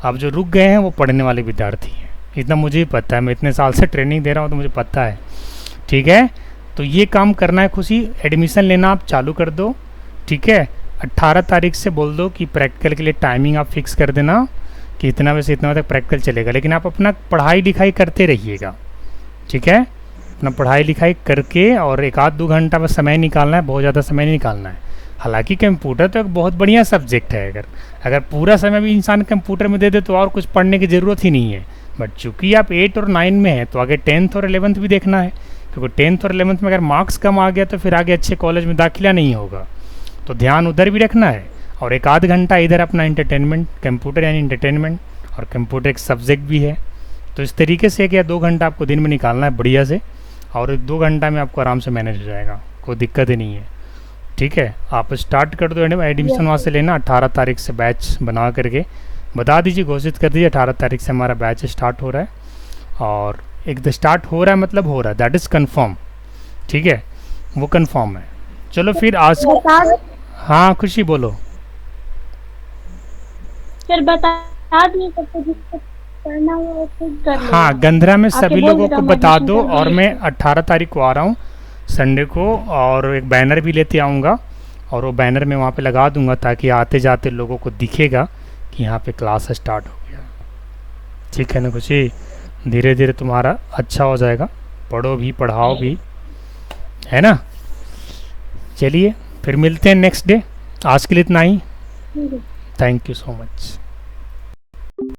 अब जो रुक गए हैं वो पढ़ने वाले विद्यार्थी हैं, इतना मुझे ही पता है, मैं इतने साल से ट्रेनिंग दे रहा हूँ तो मुझे पता है, ठीक है। तो ये काम करना है खुशी, एडमिशन लेना आप चालू कर दो, ठीक है। 18 तारीख से बोल दो कि प्रैक्टिकल के लिए टाइमिंग आप फिक्स कर देना कि इतना बजे से इतना बजे तक प्रैक्टिकल चलेगा। लेकिन आप अपना पढ़ाई लिखाई करते रहिएगा, ठीक है। अपना पढ़ाई लिखाई करके और 1-2 घंटा बस समय निकालना है, बहुत ज़्यादा समय नहीं निकालना है। हालांकि कंप्यूटर तो एक बहुत बढ़िया सब्जेक्ट है, अगर पूरा समय भी इंसान कंप्यूटर में दे दे तो और कुछ पढ़ने की ज़रूरत ही नहीं है। बट चूँकि आप 8 और 9 में हैं, तो आगे 10th और 11th भी देखना है, क्योंकि 10th और 11th में अगर मार्क्स कम आ गया तो फिर आगे अच्छे कॉलेज में दाखिला नहीं होगा, तो ध्यान उधर भी रखना है। और 1-8 घंटा इधर अपना इंटरटेनमेंट, कंप्यूटर यानी इंटरटेनमेंट, और कंप्यूटर एक सब्जेक्ट भी है। तो इस तरीके से 1 या 2 घंटा आपको दिन में निकालना है बढ़िया से, और 2 घंटा में आपको आराम से मैनेज हो जाएगा, कोई दिक्कत ही नहीं है, ठीक है। आप स्टार्ट कर दो एडमिशन वहाँ से लेना। 18 तारीख से बैच बना करके बता दीजिए, घोषित कर दीजिए 18 तारीख से हमारा बैच स्टार्ट हो रहा है। और एक स्टार्ट हो रहा है मतलब हो रहा है, दैट इज़ कन्फर्म, ठीक है, वो कन्फर्म है। चलो फिर आज, हाँ खुशी बोलो। सर बता दिए सबको, जिसको करना हो वो खुद कर ले। हाँ, गंधरा में सभी बोल लोगों देता को हूँ, बता एडमिशन दो। करना और है। मैं 18 तारीख को आ रहा हूँ संडे को, और एक बैनर भी लेते आऊँगा, और वो बैनर में वहाँ पे लगा दूँगा, ताकि आते जाते लोगों को दिखेगा कि यहाँ पे क्लास स्टार्ट हो गया, ठीक है ना खुशी। धीरे धीरे तुम्हारा अच्छा हो जाएगा, पढ़ो भी पढ़ाओ भी, है ना। चलिए फिर मिलते हैं नेक्स्ट डे, आज के लिए इतना ही। Thank you so much.